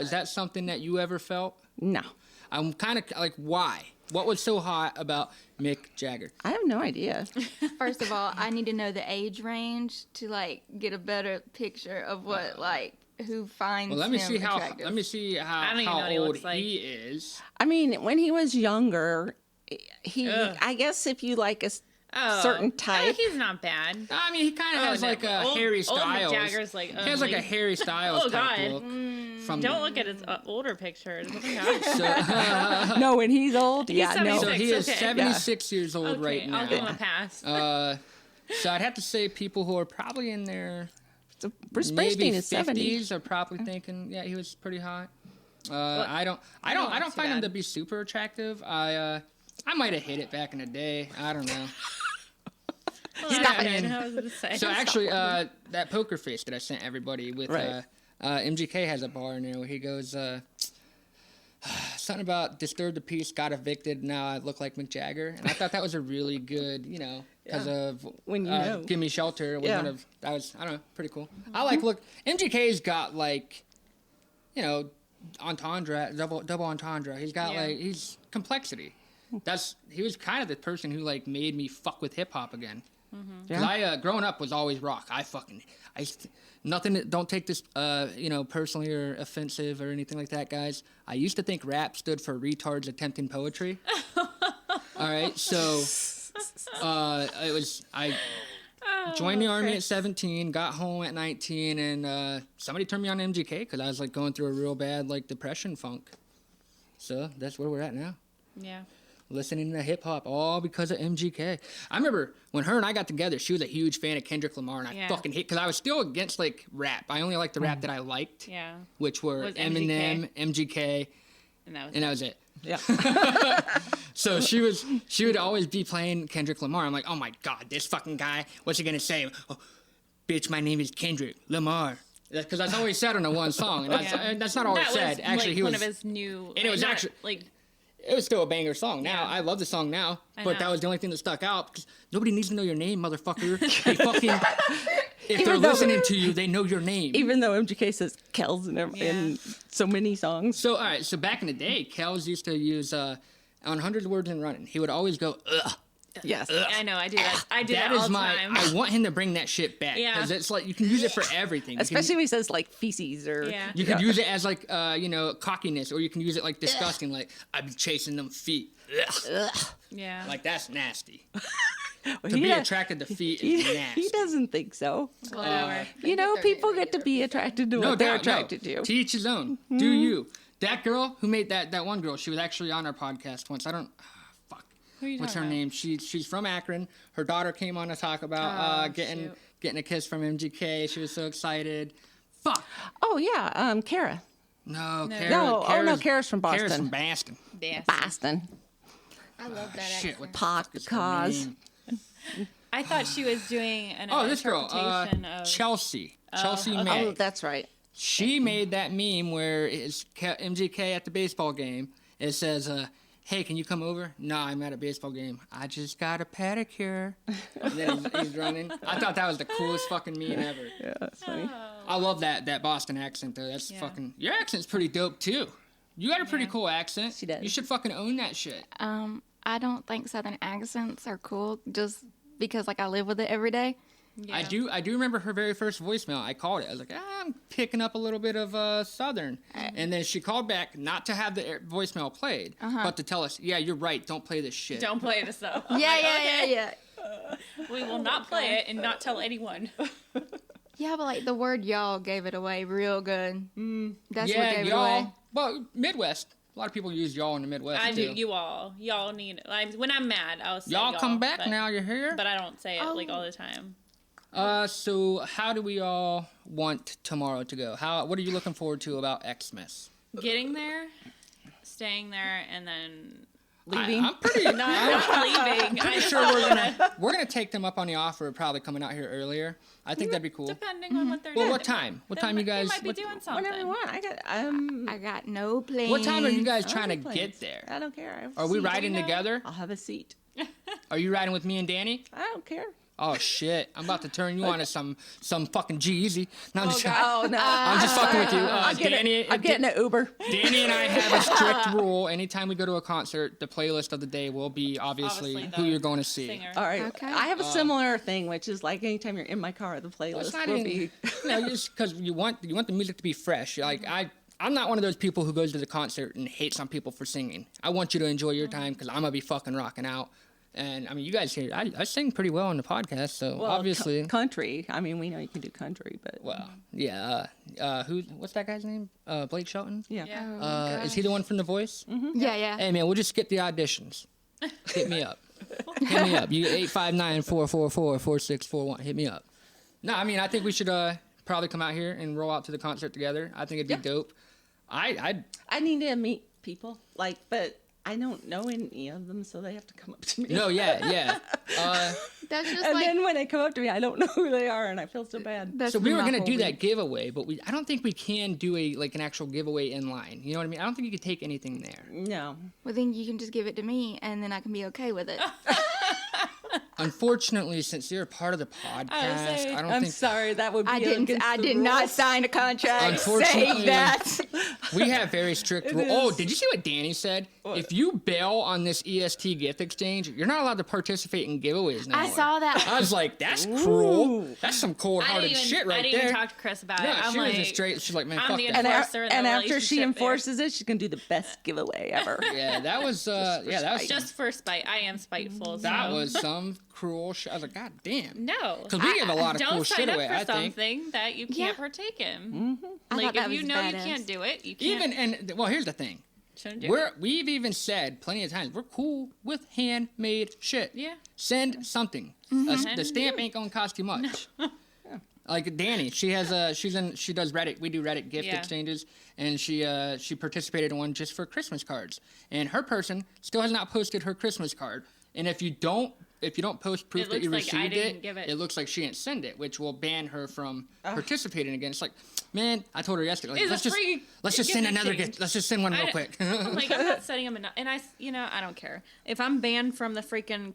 Is that something that you ever felt? No. I'm kind of like, why? What was so hot about Mick Jagger? I have no idea. First of all, I need to know the age range to like get a better picture of what who finds Well, let me see attractive. how old he is. I mean, when he was younger, I guess if you like a certain type. he's not bad. I mean, he kind of has like a Harry Styles. Old Mick Jagger's like ugly. He has like a Harry Styles type God. look. Don't look at his older pictures. Oh my God. No, when he's old, He's 76, So he is okay. 76 years old right now. I'll give him a pass. So I'd have to say people who are probably in their Bruce maybe Springsteen is 70. 50s are probably thinking, yeah, he was pretty hot. I don't find him to be super attractive. I might have hit it back in the day. I don't know. Stop it. I was gonna say. So actually, that poker face that I sent everybody with MGK has a bar in there where he goes, something about disturbed the peace, got evicted, now I look like Mick Jagger. And I thought that was a really good, because of when you know. Give Me Shelter was one of, that was, I don't know, pretty cool. I like, look, MGK's got like, entendre, double entendre. He's got he's complexity. He was kind of the person who like made me fuck with hip hop again. Because I, growing up, was always rock. Don't take this, personally or offensive or anything like that, guys. I used to think rap stood for retards attempting poetry. All right, so I joined the Army at 17, got home at 19, and somebody turned me on to MGK because I was like going through a real bad like depression funk. So that's where we're at now. Yeah. Listening to hip hop all because of MGK. I remember when her and I got together, she was a huge fan of Kendrick Lamar, and I fucking hate, because I was still against like rap. I only liked the rap that I liked, which were Eminem, MGK, and that was it. Yeah. So she would always be playing Kendrick Lamar. I'm like, oh my god, this fucking guy. What's he gonna say? Oh, bitch, my name is Kendrick Lamar. Because that's all he said on the one song, and that's not all he said. Actually, like he was one of his new. And it was actually like. It was still a banger song. Now I love the song now, but that was the only thing that stuck out. Because nobody needs to know your name, motherfucker. They fucking if they're listening to you, they know your name. Even though MGK says Kells in so many songs. So all right, so back in the day, Kells used to use on 100 Words and Running. He would always go ugh. Yes, I know. I do that. I do that all the time. I want him to bring that shit back because it's like you can use it for everything. Especially when he says like feces or you can use it as like cockiness, or you can use it like disgusting, like I'd be chasing them feet. Yeah, like that's nasty. To be attracted to feet is nasty. He doesn't think so. Whatever. People get to be attracted to what they're attracted to. To each his own. Do you? That girl who made that one girl, she was actually on our podcast once. What's her name? She's from Akron. Her daughter came on to talk about getting a kiss from MGK. She was so excited. Fuck. Oh yeah, Kara. No, Kara. No, Kara's from Boston. Kara's from Boston. Boston. I love that Shit, accent. Podcast. I thought she was doing an this girl, interpretation of Chelsea. Chelsea okay. May. Oh, that's right. She made that meme where it's MGK at the baseball game. It says, hey, can you come over? No, I'm at a baseball game. I just got a pedicure. And then he's running. I thought that was the coolest fucking meme ever. Yeah, that's funny. I love that Boston accent, though. That's fucking... Your accent's pretty dope, too. You got a pretty cool accent. She does. You should fucking own that shit. I don't think Southern accents are cool just because, like, I live with it every day. Yeah. I do remember her very first voicemail. I called it. I was like, I'm picking up a little bit of Southern. And then she called back not to have the voicemail played, but to tell us, yeah, you're right. Don't play this shit. Don't play this though. Yeah. We will not play it and not tell anyone. Yeah, but like the word y'all gave it away real good. That's what gave y'all. it away. Well, Midwest. A lot of people use y'all in the Midwest, I too. do. Y'all need. When I'm mad, I'll say y'all come back now. You're here. But I don't say it like all the time. So how do we all want tomorrow to go? What are you looking forward to about XXMAS? Getting there, staying there, and then leaving. I'm pretty not leaving. I'm pretty sure we're gonna take them up on the offer of probably coming out here earlier. I think that'd be cool. Depending on what they're doing. doing. What time? What time you guys? They might be doing something. Whenever you want. I got no plans. What time are you guys trying to get there? I don't care. Are we riding together? I'll have a seat. Are you riding with me and Danny? I don't care. Oh shit! I'm about to turn you on to some fucking G-Eazy. No, I'm just no! I'm just fucking with you. I'm getting an Uber. Danny and I have a strict rule. Anytime we go to a concert, the playlist of the day will be obviously who you're going to see. Singer. All right. Okay. I have a similar thing, which is like anytime you're in my car, the playlist will be. Just because you want the music to be fresh. Like I'm not one of those people who goes to the concert and hates on people for singing. I want you to enjoy your time because I'm gonna be fucking rocking out. And I mean, you guys hear I sing pretty well on the podcast, so obviously country. I mean, we know you can do country, but yeah. What's that guy's name? Blake Shelton. Yeah. Is he the one from The Voice? Mm-hmm. Yeah. Hey man, we'll just skip the auditions. Hit me up. Hit me up. You 859-444-4641. Hit me up. No, I mean I think we should probably come out here and roll out to the concert together. I think it'd be dope. I need to meet people but. I don't know any of them, so they have to come up to me. No, yeah. That's just And like then when they come up to me, I don't know who they are, and I feel so bad. So we were gonna do that giveaway, but I don't think we can do an actual giveaway in line. You know what I mean? I don't think you could take anything there. No. well, then you can just give it to me, and then I can be okay with it. Unfortunately, since you're a part of the podcast, I don't think. I'm sorry, that would be I did not sign a contract Unfortunately, saying that. We have very strict rules. Oh, did you see what Danni said? What? If you bail on this EST gift exchange, you're not allowed to participate in giveaways now. I saw that. I was like, that's cruel. That's some cold-hearted shit right I didn't there. even talk to Chris about it. Yeah, I'm she was like, just straight. She's like, man, I'm fuck the that. enforcer in the And after she relationship enforces it, she can do the best giveaway ever. Yeah, that was. That was just for spite. I am spiteful. That so. was some cruel shit. I was like, God damn. No, Because we give a lot of don't cool sign shit up away. for I think. something that you can't partake in. I Like thought that if you was know you badass. can't do it, you can't. Well, here's the thing. Shouldn't do it. We've even said plenty of times we're cool with handmade shit. Yeah. Send something. The stamp ain't gonna cost you much. Like Danni, she does Reddit. We do Reddit gift exchanges, and she participated in one just for Christmas cards. And her person still has not posted her Christmas card. And if you don't post proof that you received it looks like she didn't send it, which will ban her from participating again. It's like, man, I told her yesterday, like, let's just send another gift. Let's just send one real quick. Like I'm not setting them enough, and I don't care if I'm banned from the freaking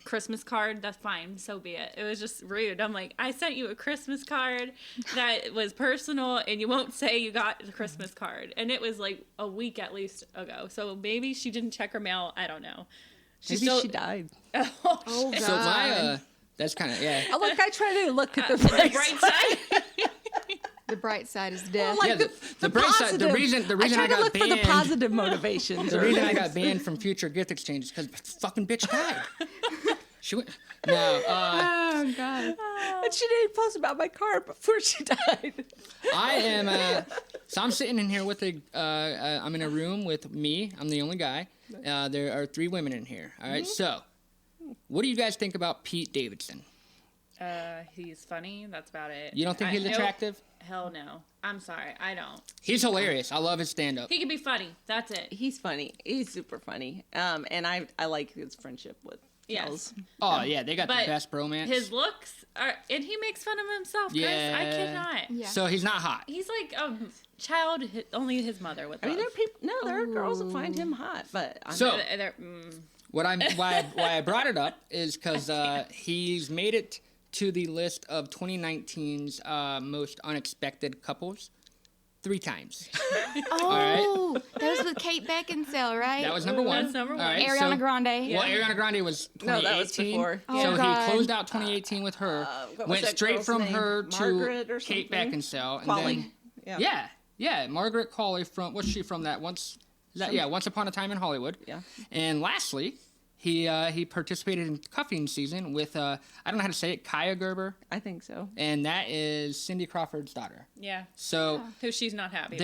Christmas card. That's fine, so be it. It was just rude. I'm like, I sent you a Christmas card that was personal, and you won't say you got the Christmas card, and it was like a week at least ago. So maybe she didn't check her mail. I don't know. Maybe she died. Oh, God. So my that's kind of Oh, look, I try to look at the bright side. The bright side is death. Well, like the bright side. The reason I try I to got look banned. for the positive motivations. The reason I got banned from future gift exchanges because fucking bitch died. She went. No. Oh God. And she didn't post about my card before she died. I am. So I'm sitting in here with I'm in a room with me. I'm the only guy. There are 3 women in here. All right. So, what do you guys think about Pete Davidson? He's funny. That's about it. You don't think he's attractive? Hell no. I'm sorry. I don't. He's hilarious. I love his stand-up. He can be funny. That's it. He's funny. He's super funny. And I like his friendship with Kells. Oh yeah, they got the best bromance. His looks are, and he makes fun of himself. Chris. Yeah. I cannot. Yeah. So he's not hot. He's like a child. Only his mother would. I mean, there are people. No, there are girls that find him hot, but why I brought it up is because he's made it to the list of 2019's most unexpected couples 3 times. Oh, that was with Kate Beckinsale, right? That was number 1. That's number 1. All right, Ariana Grande. Well, Ariana Grande was 2018. No, that was before. So God. he closed out 2018 with her, went straight from her to Kate Beckinsale, and then yeah, Margaret Qualley from what's she from? That Once Upon a Time in Hollywood. Yeah. And lastly, he participated in cuffing season with I don't know how to say it, Kaya Gerber. I think so. And that is Cindy Crawford's daughter. Yeah. So who she's not happy.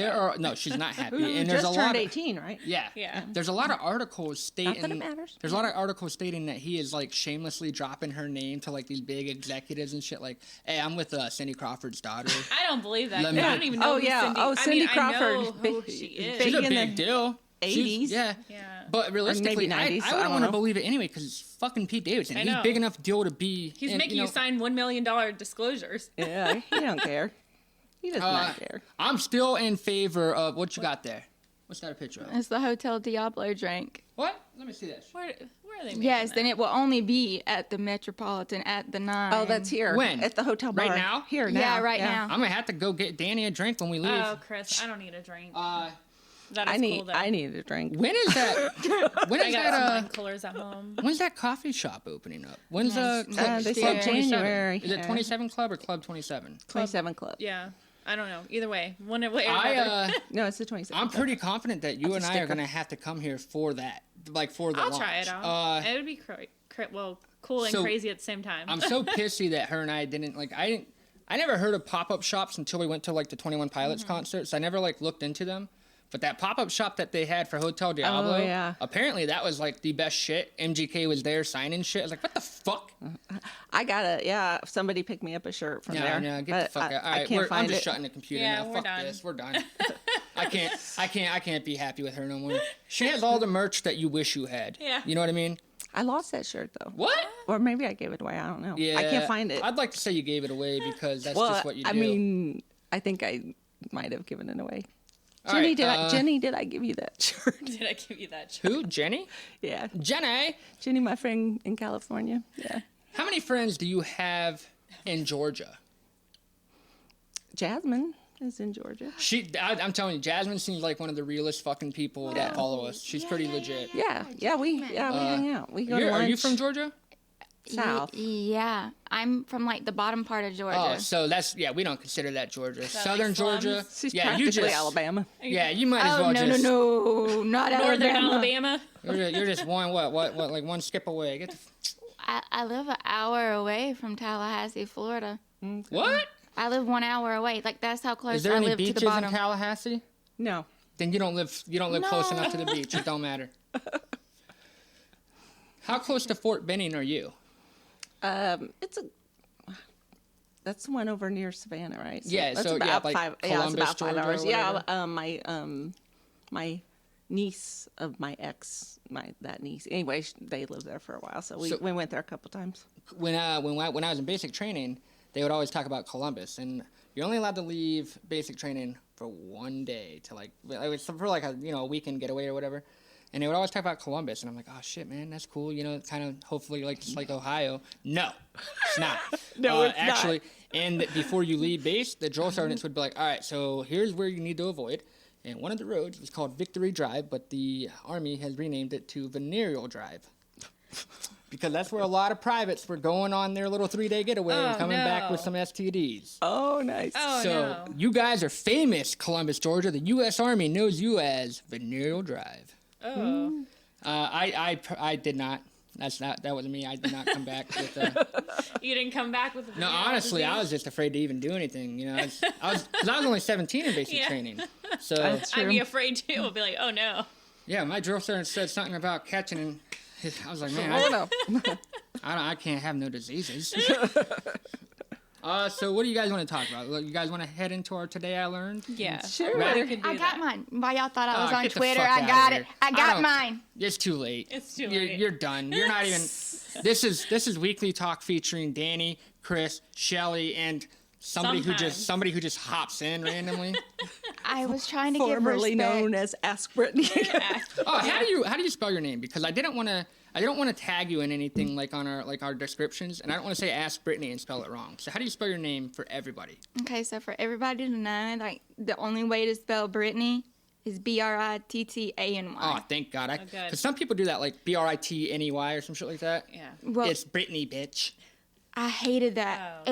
She's not happy. Who and there's just a lot turned of, 18, right? Yeah. Yeah. There's a lot of articles stating. Not that it matters. There's a lot of articles stating that he is like shamelessly dropping her name to like these big executives and shit. Like, hey, I'm with Cindy Crawford's daughter. I don't believe that. Let me- I don't even know. Oh, who yeah. Cindy. Oh, Cindy I Crawford. know who she is. She's a in big the deal. 80s. Yeah. Yeah. But realistically, maybe 90s, I I wouldn't don't want to know. believe it anyway because it's fucking Pete Davidson. I He's know. big enough deal to be. He's and, making you sign $1 million disclosures. Yeah, he don't care. He does not care. I'm still in favor of what you got there. What's that a picture of? It's the Hotel Diablo drink. What? Let me see that. Where are they making Yes, that? then it will only be at the Metropolitan at the 9. Oh, that's here. When? At the hotel bar. Right now? Here now. Yeah, right now. I'm gonna have to go get Danni a drink when we leave. Oh, Chris, I don't need a drink. That is I need cool, though. I need a drink. When is that? When I is got that? some coolers at home. When's that coffee shop opening up? When's Nice. They Club said 27? January. Is it 27 Club or Club 27? 27 Club. Yeah. I don't know. Either way. One way or I another. No, it's the 27. I'm pretty confident that you That's and a I are sticker. gonna have to come here for that, like for the I'll launch. try it out. It would be cool and So, crazy at the same time. I'm so pissy that her and I didn't like. I never heard of pop-up shops until we went to like the 21 Pilots concert. So I never like looked into them. But that pop-up shop that they had for Hotel Diablo, yeah. apparently that was like the best shit. MGK was there signing shit. I was like, what the fuck? I got it. Yeah, somebody picked me up a shirt from there. Yeah, get the fuck out. All right, I'm just shutting the computer now. Fuck this. We're done. I can't be happy with her no more. She has all the merch that you wish you had. Yeah. You know what I mean? I lost that shirt though. What? Or maybe I gave it away. I don't know. Yeah. I can't find it. I'd like to say you gave it away because that's just what you do. I mean, I think I might have given it away. All Jenny, right, did I give you that shirt? Did I give you that shirt? Who? Jenny? Yeah. Jenny, my friend in California. Yeah. How many friends do you have in Georgia? Jasmine is in Georgia. I'm telling you, Jasmine seems like one of the realest fucking people that follow us. She's pretty legit. Yeah, we hang out. We go to lunch. Are you from Georgia? South. Yeah, I'm from like the bottom part of Georgia. Oh, so we don't consider that Georgia. Southern Georgia. She's yeah, practically Alabama. Yeah, you might as well no, not Northern Alabama. You're just one like one skip away. I live an hour away from Tallahassee, Florida. What? I live 1 hour away. Like that's how close Is there I any live to beaches the bottom. in Tallahassee? No. Then you don't live close enough to the beach. It don't matter. How close to Fort Benning are you? That's the one over near Savannah, right? That's about like 5. Columbus, it's about 5 hours. Georgia, Yeah, my niece of my ex, that niece. Anyway, they lived there for a while, so we went there a couple times. When I was in basic training, they would always talk about Columbus, and you're only allowed to leave basic training for 1 day to for like a weekend getaway or whatever. And they would always talk about Columbus, and I'm like, oh shit, man, that's cool. Kind of hopefully like just like Ohio. No, it's not. No, it's actually, not. And before you leave base, the drill sergeants would be like, all right, so here's where you need to avoid. And one of the roads was called Victory Drive, but the Army has renamed it to Venereal Drive. Because that's where a lot of privates were going on their little 3-day getaway and coming back with some STDs. Oh, nice. You guys are famous, Columbus, Georgia. The U.S. Army knows you as Venereal Drive. Oh. I did not. That wasn't me. I did not come back with. You didn't come back with. No, honestly, I was just afraid to even do anything. Because I was only 17 in basic training, so I'd be afraid too. I'll be like, oh no. Yeah, my drill sergeant said something about catching, and I was like, man, I can't have no diseases. So what do you guys want to talk about? You guys want to head into our Today I Learned? Yeah, sure. I got mine. Why y'all thought I was on get the Twitter? fuck I outta got here. it. I got mine. It's too late. It's too late. You're done. You're not even. This is Weekly Talk featuring Danny, Chris, Shelly, and somebody who just hops in randomly. I was trying to give formerly respect. known as Ask Brittany. Oh, how do you spell your name? Because I don't want to tag you in anything like on our descriptions, and I don't want to say Ask Brittany and spell it wrong. So how do you spell your name for everybody? Okay, so for everybody to know, like the only way to spell Brittany is Brittany. Oh, thank God! good. Because some people do that, like Britney or some shit like that. Yeah. Well, It's Brittany, bitch. I hated that.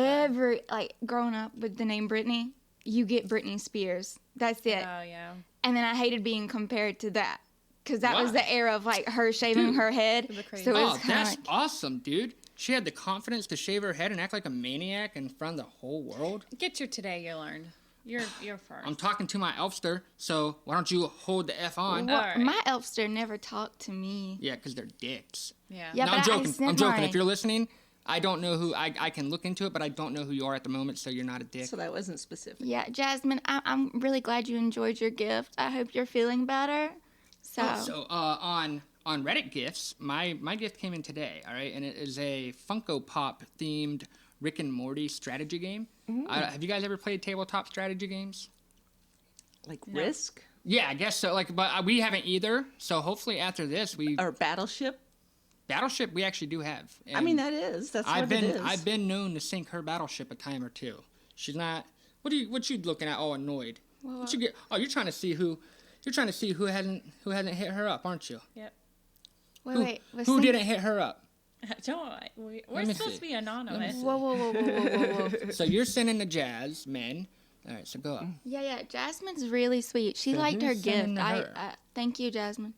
Growing up with the name Brittany, you get Britney Spears. That's it. Oh yeah. And then I hated being compared to that. Because that was the era of like her shaving her head. So it was that's awesome, dude. She had the confidence to shave her head and act like a maniac in front of the whole world. Get your Today You Learned. You're first. I'm talking to my elfster, so why don't you hold the F on? Well, right. my elfster never talked to me. Yeah, because they're dicks. Yeah. Yeah, No, but I'm joking. I'm joking. mine. If you're listening, I don't know who. I can look into it, but I don't know who you are at the moment, so you're not a dick. So that wasn't specific. Yeah, Jasmine, I'm really glad you enjoyed your gift. I hope you're feeling better. So on Reddit gifts, my gift came in today, all right? And it is a Funko Pop themed Rick and Morty strategy game. Have you guys ever played tabletop strategy games? Like Risk? Yeah, I guess so. But we haven't either. So hopefully after this, Or Battleship? Battleship we actually do have. I mean, that's what it is. I've been known to sink her battleship a time or two. She's not. What you looking at? All annoyed. What you get? Oh, you're trying to see who hasn't hit her up, aren't you? Yep. Wait. Who didn't hit her up? We're supposed to be anonymous. Whoa. So you're sending the Jazz men. All right, so go up. Yeah. Jasmine's really sweet. She So liked her who's sending gift. to her? Thank you, Jasmine.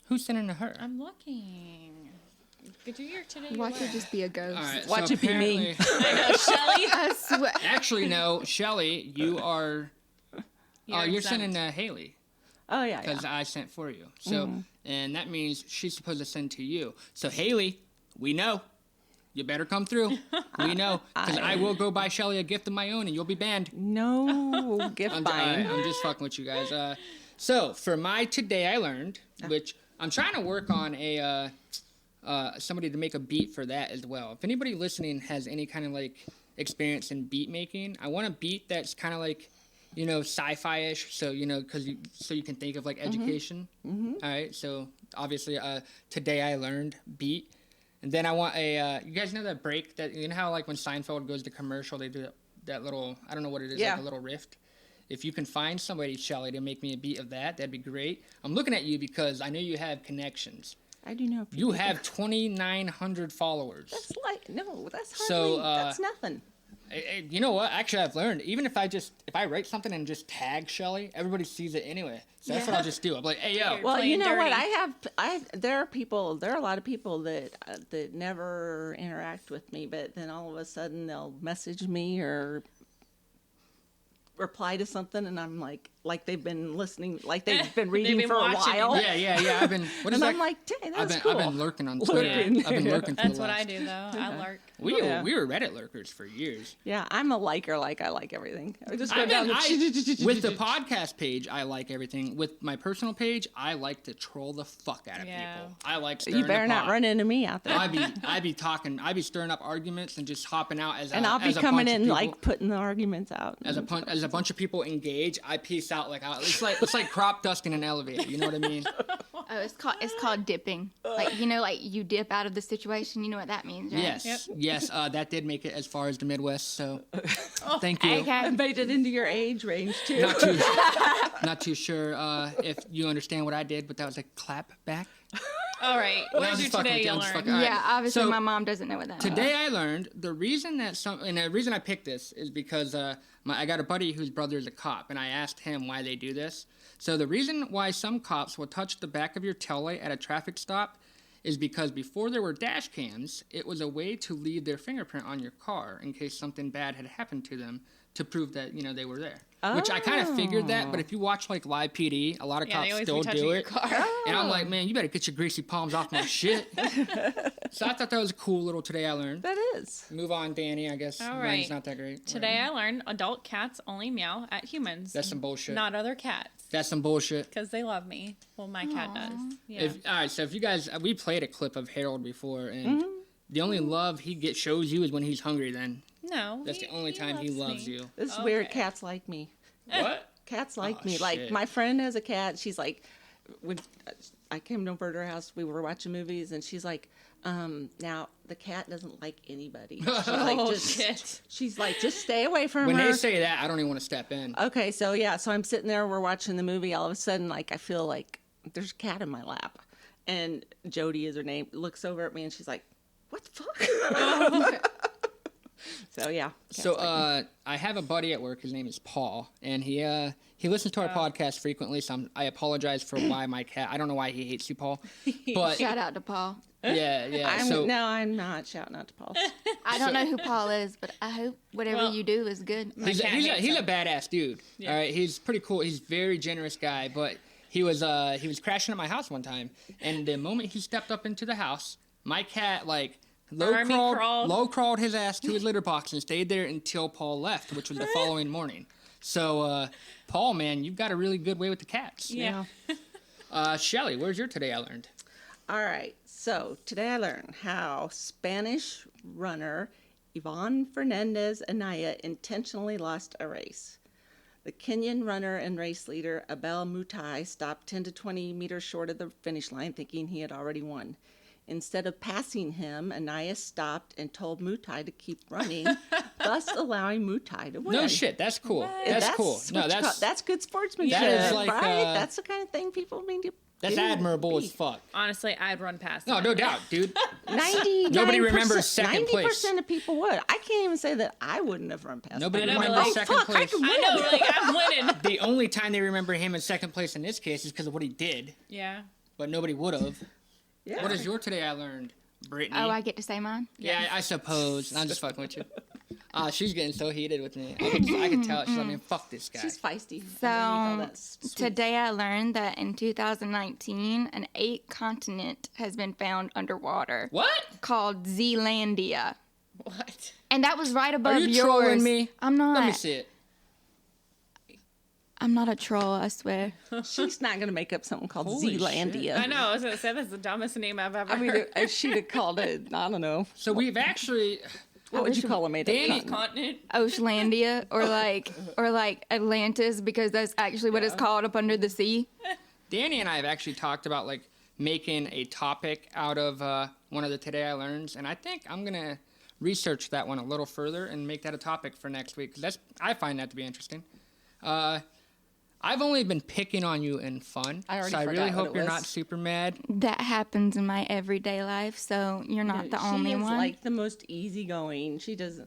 Who's sending to her? I'm looking. Could you hear Today? Watch it just be a ghost. All right, Watch so it be me. I know, Shelly. I swear. Actually, no, Shelly, you are. You're You're exempt. sending to Haley. Oh, yeah, because I sent for you. So, and that means she's supposed to send to you. So, Haley, we know. You better come through. We know. Because I will go buy Shelly a gift of my own, and you'll be banned. No gift buying. I'm just fucking with you guys. So, for my Today I Learned, which I'm trying to work on somebody to make a beat for that as well. If anybody listening has any kind of, like, experience in beat making, I want a beat that's kind of like, you know, sci-fi-ish, so, you know, so you can think of, like, education. All right, so, obviously, Today I Learned beat. And then I want you guys know that break that, you know how, like, when Seinfeld goes to commercial, they do that little, I don't know what it is, like a little rift? If you can find somebody, Shelly, to make me a beat of that, that'd be great. I'm looking at you because I know you have connections. I do know. You have 2,900 followers. That's that's nothing. You know what? Actually, I've learned, even if I write something and just tag Shelly, everybody sees it anyway. So that's what I'll just do. I'm like, hey, yo. Well, you know what? There are a lot of people that never interact with me, but then all of a sudden they'll message me or reply to something, and I'm like they've been listening, like they've been reading for a while. Yeah. I've been. What is and that? I'm like, dang, that's cool. I've been lurking on Twitter. I've been lurking. That's what I do, though. I lurk. We were Reddit lurkers for years. Yeah, I'm a liker. Like I like everything. I just go with the podcast page, I like everything. With my personal page, I like to troll the fuck out of people. I like. You better not run into me out there. I'd be stirring up arguments and just hopping out and I'll be coming in like putting the arguments out. As a bunch of people engage, I peace out like it's like crop dusting an elevator. You know what I mean? Oh, it's called dipping. Like, you know, like you dip out of the situation. You know what that means, right? Yes. Yes, that did make it as far as the Midwest, so thank you. Okay. I made it into your age range, too. Not too sure if you understand what I did, but that was a clap back. All right. What's your Today You Learned? Yeah, obviously my mom doesn't know what that means. Today I learned the reason I picked this is because I got a buddy whose brother is a cop, and I asked him why they do this. So the reason why some cops will touch the back of your taillight at a traffic stop is because before there were dash cams, it was a way to leave their fingerprint on your car in case something bad had happened to them to prove that, you know, they were there. Which I kind of figured that, but if you watch, like, Live PD, a lot of cops still do it. And I'm like, man, you better get your greasy palms off my shit. So I thought that was a cool little Today I Learned. That is. Move on, Danny, I guess. All Mine's right. not that great. Today I learned adult cats only meow at humans. That's some bullshit. Not other cats. That's some bullshit. Because they love me. Well, my cat does. Yeah. All right, so if you guys, we played a clip of Harold before, and the only love he shows you is when he's hungry then. No. That's the only time he loves you. This is weird. Cats like me. What? Cats like me. Shit. Like, my friend has a cat. She's like, when I came over to her house, we were watching movies, and she's like, now, the cat doesn't like anybody. She's like, just stay away from her. When they say that, I don't even want to step in. Okay, so I'm sitting there, we're watching the movie, all of a sudden, like, I feel like there's a cat in my lap. And Jody is her name, looks over at me, and she's like, what the fuck? So, yeah. So, I have a buddy at work. His name is Paul, and he listens to our podcast frequently, so I apologize for why my cat... I don't know why he hates you, Paul. But Shout out to Paul. Yeah. No, I'm not shouting out to Paul. I don't know who Paul is, but I hope whatever you do is good. He's a badass dude. Yeah. All right, he's pretty cool. He's a very generous guy, but he was crashing at my house one time, and the moment he stepped up into the house, my cat, like... low crawled his ass to his litter box and stayed there until Paul left, which was the following morning. So, Paul, man, you've got a really good way with the cats. Yeah. Shelly, where's your Today I Learned? All right. So, today I learned how Spanish runner Yvonne Fernandez Anaya intentionally lost a race. The Kenyan runner and race leader Abel Mutai stopped 10 to 20 meters short of the finish line, thinking he had already won. Instead of passing him, Anaya stopped and told Mutai to keep running, thus allowing Mutai to win. No shit, that's cool. That's cool. No, that's good sportsmanship, that is like, right? That's the kind of thing people mean to. That's admirable as fuck. Honestly, I'd run past him. No doubt, dude. Nobody remembers second place. 90% of people would. I can't even say that I wouldn't have run past. Nobody remembers second place. I know, like, I'm winning. The only time they remember him in second place in this case is because of what he did. Yeah. But nobody would have. Yeah. What is your Today I Learned, Brittany? Oh, I get to say mine? Yeah, I suppose. I'm just fucking with you. She's getting so heated with me. I could tell. She's like, man, fuck this guy. She's feisty. So today I learned that in 2019, an 8-continent has been found underwater. What? Called Zealandia. What? And that was right above Are you yours. trolling me? I'm not. Let me see it. I'm not a troll, I swear. She's not going to make up something called Holy Zealandia. shit. I know. I was going to say that's the dumbest name I've ever heard. I she'd have called it, I don't know. So we've actually... What would you call them? Danny continent? Oceanlandia or like Atlantis, because that's actually what it's called up under the sea. Danny and I have actually talked about like making a topic out of one of the Today I Learns, and I think I'm going to research that one a little further and make that a topic for next week, because I find that to be interesting. I've only been picking on you in fun, so I really hope you're not super mad. That happens in my everyday life, so you're not the only one. She is like the most easygoing. She does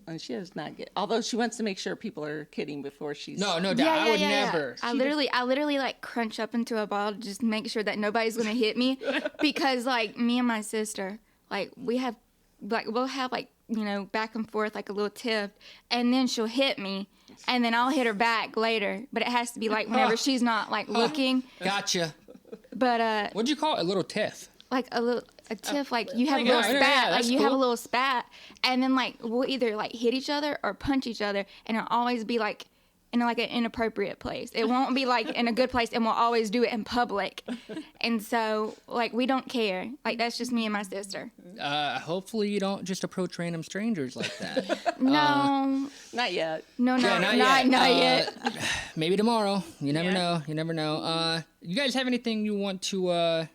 not get. Although she wants to make sure people are kidding before she's. No doubt. I would never. I literally like crunch up into a ball to just make sure that nobody's gonna hit me, because like me and my sister, like we'll have like back and forth like a little tiff, and then she'll hit me. And then I'll hit her back later, but it has to be like whenever she's not like looking. Gotcha. But what'd you call it? A little tiff? Like a tiff, like you have a little spat, like you have a little spat, and then like we'll either like hit each other or punch each other, and it'll always be like in like an inappropriate place. It won't be like in a good place, and we'll always do it in public. And so like we don't care. Like that's just me and my sister. Hopefully you don't just approach random strangers like that. No, not yet. No, not yet. Maybe tomorrow. You never know. You never know. You guys have anything you want to?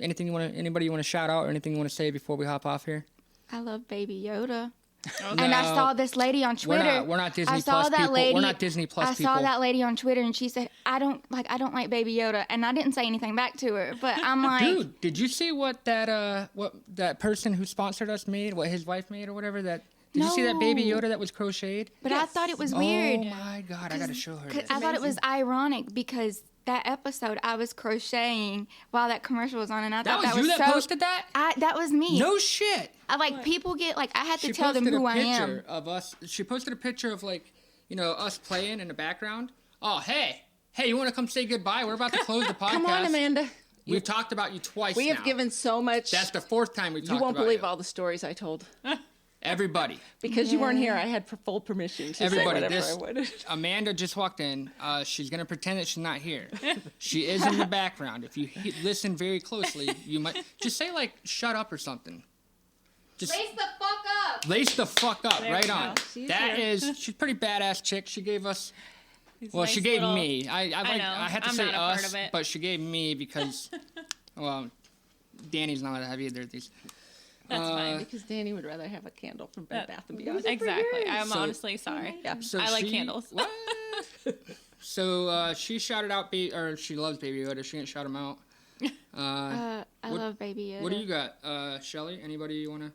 Anybody you want to shout out or anything you want to say before we hop off here? I love Baby Yoda. Okay. And I saw this lady on Twitter. We're not Disney Plus people. We're not Disney Plus people. I saw that lady on Twitter, and she said, "I don't like Baby Yoda," and I didn't say anything back to her. But I'm like, dude, did you see what that person who sponsored us made? What his wife made or whatever? Did you see that Baby Yoda that was crocheted? But I thought it was weird. Oh my god, I gotta show her. That. I thought it was ironic because that episode I was crocheting while that commercial was on, and I thought that was you that posted that? That was me. No shit. People get like I had to tell them who I am. She posted a picture of like us playing in the background. Oh hey, you want to come say goodbye? We're about to close the podcast. Come on, Amanda. We've talked about you twice. We have given so much. That's the 4th time we've talked about you. You won't believe all the stories I told. Everybody. Because you weren't here, I had full permission to say whatever I wanted. Amanda just walked in. She's going to pretend that she's not here. She is in the background. If you listen very closely, you might just say, like, shut up or something. Just lace the fuck up. Lace the fuck up. There right on. She's a pretty badass chick. She gave us... she gave me. I had to say us, but she gave me because... well, Danny's not allowed to have either of these. That's fine. Because Danny would rather have a candle from Bed Bath & Beyond. Exactly. I'm honestly sorry. Yeah. So I like candles. What? So she shouted out, she loves Baby Yoda. She didn't shout him out. I love Baby Yoda. What do you got, Shelly? Anybody you want to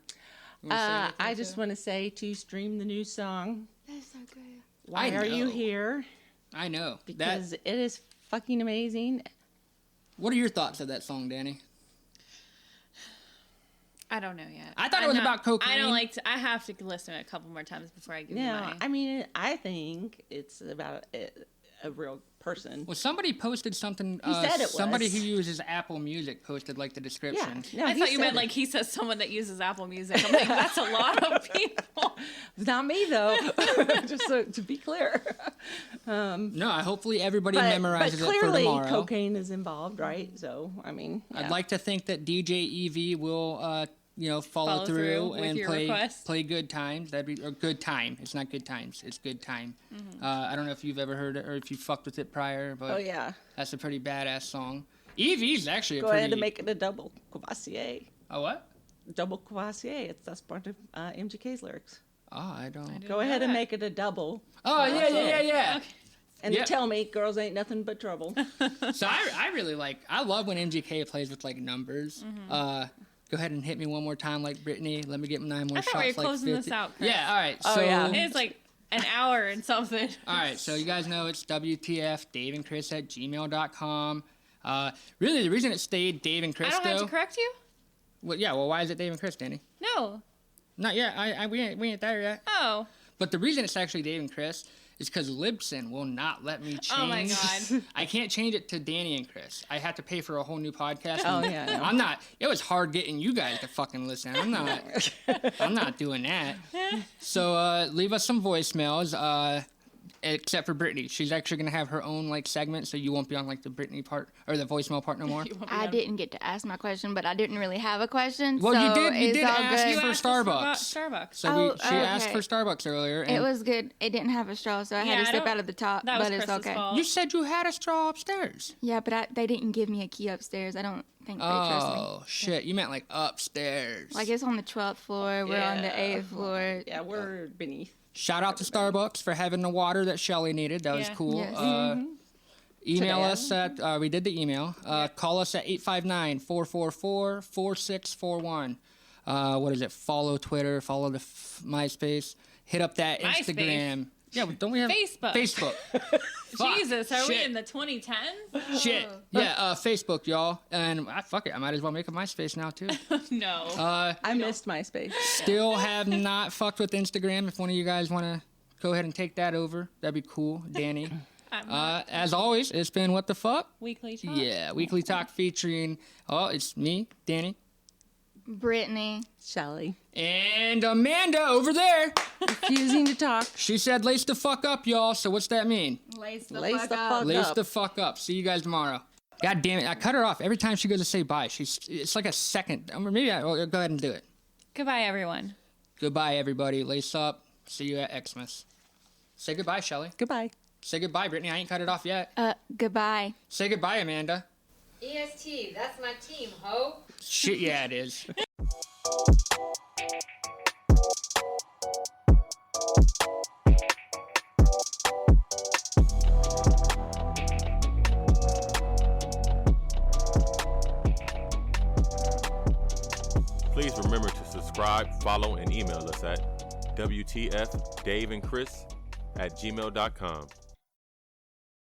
say? I just want to say to stream the new song. That's so good. Why are you here? I know. Because it is fucking amazing. What are your thoughts of that song, Danny? I don't know yet. I thought it was about cocaine. I don't like to. I have to listen to it a couple more times before I give you my. I mean, I think it's about a real person. Well, somebody posted something. He said it was. Somebody who uses Apple Music posted like the description. Yeah. No, I thought you meant like he says someone that uses Apple Music. I'm like, that's a lot of people. It's not me though. Just to be clear. No, hopefully everybody memorizes it for tomorrow. But clearly, cocaine is involved, right? So, I mean, I'd like to think that DJ Evie will, follow through and play Good Times. That'd be Good Time. It's not Good Times. It's Good Time. Mm-hmm. I don't know if you've ever heard it or if you fucked with it prior, but that's a pretty badass song. Evie's actually Go ahead and make it a double Courvoisier. A what? Double Courvoisier. That's part of MGK's lyrics. Oh, I don't. Go ahead and make it a double. Oh, yeah. Okay. And tell me, girls ain't nothing but trouble. So I really I love when MGK plays with like numbers. Mm-hmm. Go ahead and hit me one more time like Brittany. Let me get 9 more shots. I thought we were like closing 50. this out, Chris. Yeah, all right. Oh, so, yeah. It's like an hour and something. All right, so you guys know it's WTF, daveandchris@gmail.com. Really, the reason it stayed Dave and Chris, I don't have to correct you? Well, why is it Dave and Chris, Danny? No. Not yet. We ain't there yet. Oh. But the reason it's actually Dave and Chris is because Libsyn will not let me change. Oh my God. I can't change it to Danni and Chris. I have to pay for a whole new podcast. Oh, yeah, no. I'm not. It was hard getting you guys to fucking listen. I'm not doing that. So leave us some voicemails. Except for Brittany, she's actually gonna have her own like segment, so you won't be on like the Brittany part or the voicemail part no more. I didn't get to ask my question, but I didn't really have a question. Well, so you did. You it's did all ask good. for Starbucks. Starbucks. So she Oh, asked okay. for Starbucks earlier. It And was good. It didn't have a straw, so I had to sip out of the top. That was but it's Chris's okay. fault. You said you had a straw upstairs. Yeah, but they didn't give me a key upstairs. I don't think they trust me. Oh shit! You meant like upstairs. Like it's on the 12th floor. We're on the 8th floor. Yeah, we're beneath. Shout out to Starbucks for having the water that Shelly needed. That was cool. Yes. Email Today. us at, we did the email. Call us at 859-444-4641. What is it? Follow Twitter, follow the MySpace. Hit up that MySpace? Instagram. Yeah, don't we have Facebook. Facebook. Fuck, Jesus, are we shit. in the 2010s? Shit. Yeah, Facebook, y'all. And fuck it, I might as well make a MySpace now, too. No. I missed MySpace. Still have not fucked with Instagram. If one of you guys want to go ahead and take that over, that'd be cool. Danny. As always, it's been What the Fuck? Weekly talk. Yeah, Weekly Talk featuring, it's me, Danny. Brittany. Shelly. And Amanda over there. Refusing to talk. She said lace the fuck up, y'all. So what's that mean? Lace the Lace fuck the up. fuck Lace up. the fuck up. See you guys tomorrow. God damn it. I cut her off every time she goes to say bye. It's like a second. Or maybe I'll go ahead and do it. Goodbye, everyone. Goodbye, everybody. Lace up. See you at XXMAS. Say goodbye, Shelly. Goodbye. Say goodbye, Brittany. I ain't cut it off yet. Goodbye. Say goodbye, Amanda. EST, that's my team, ho. Shit, yeah, it is. Please remember to subscribe, follow, and email us at WTFDaveandChris@gmail.com.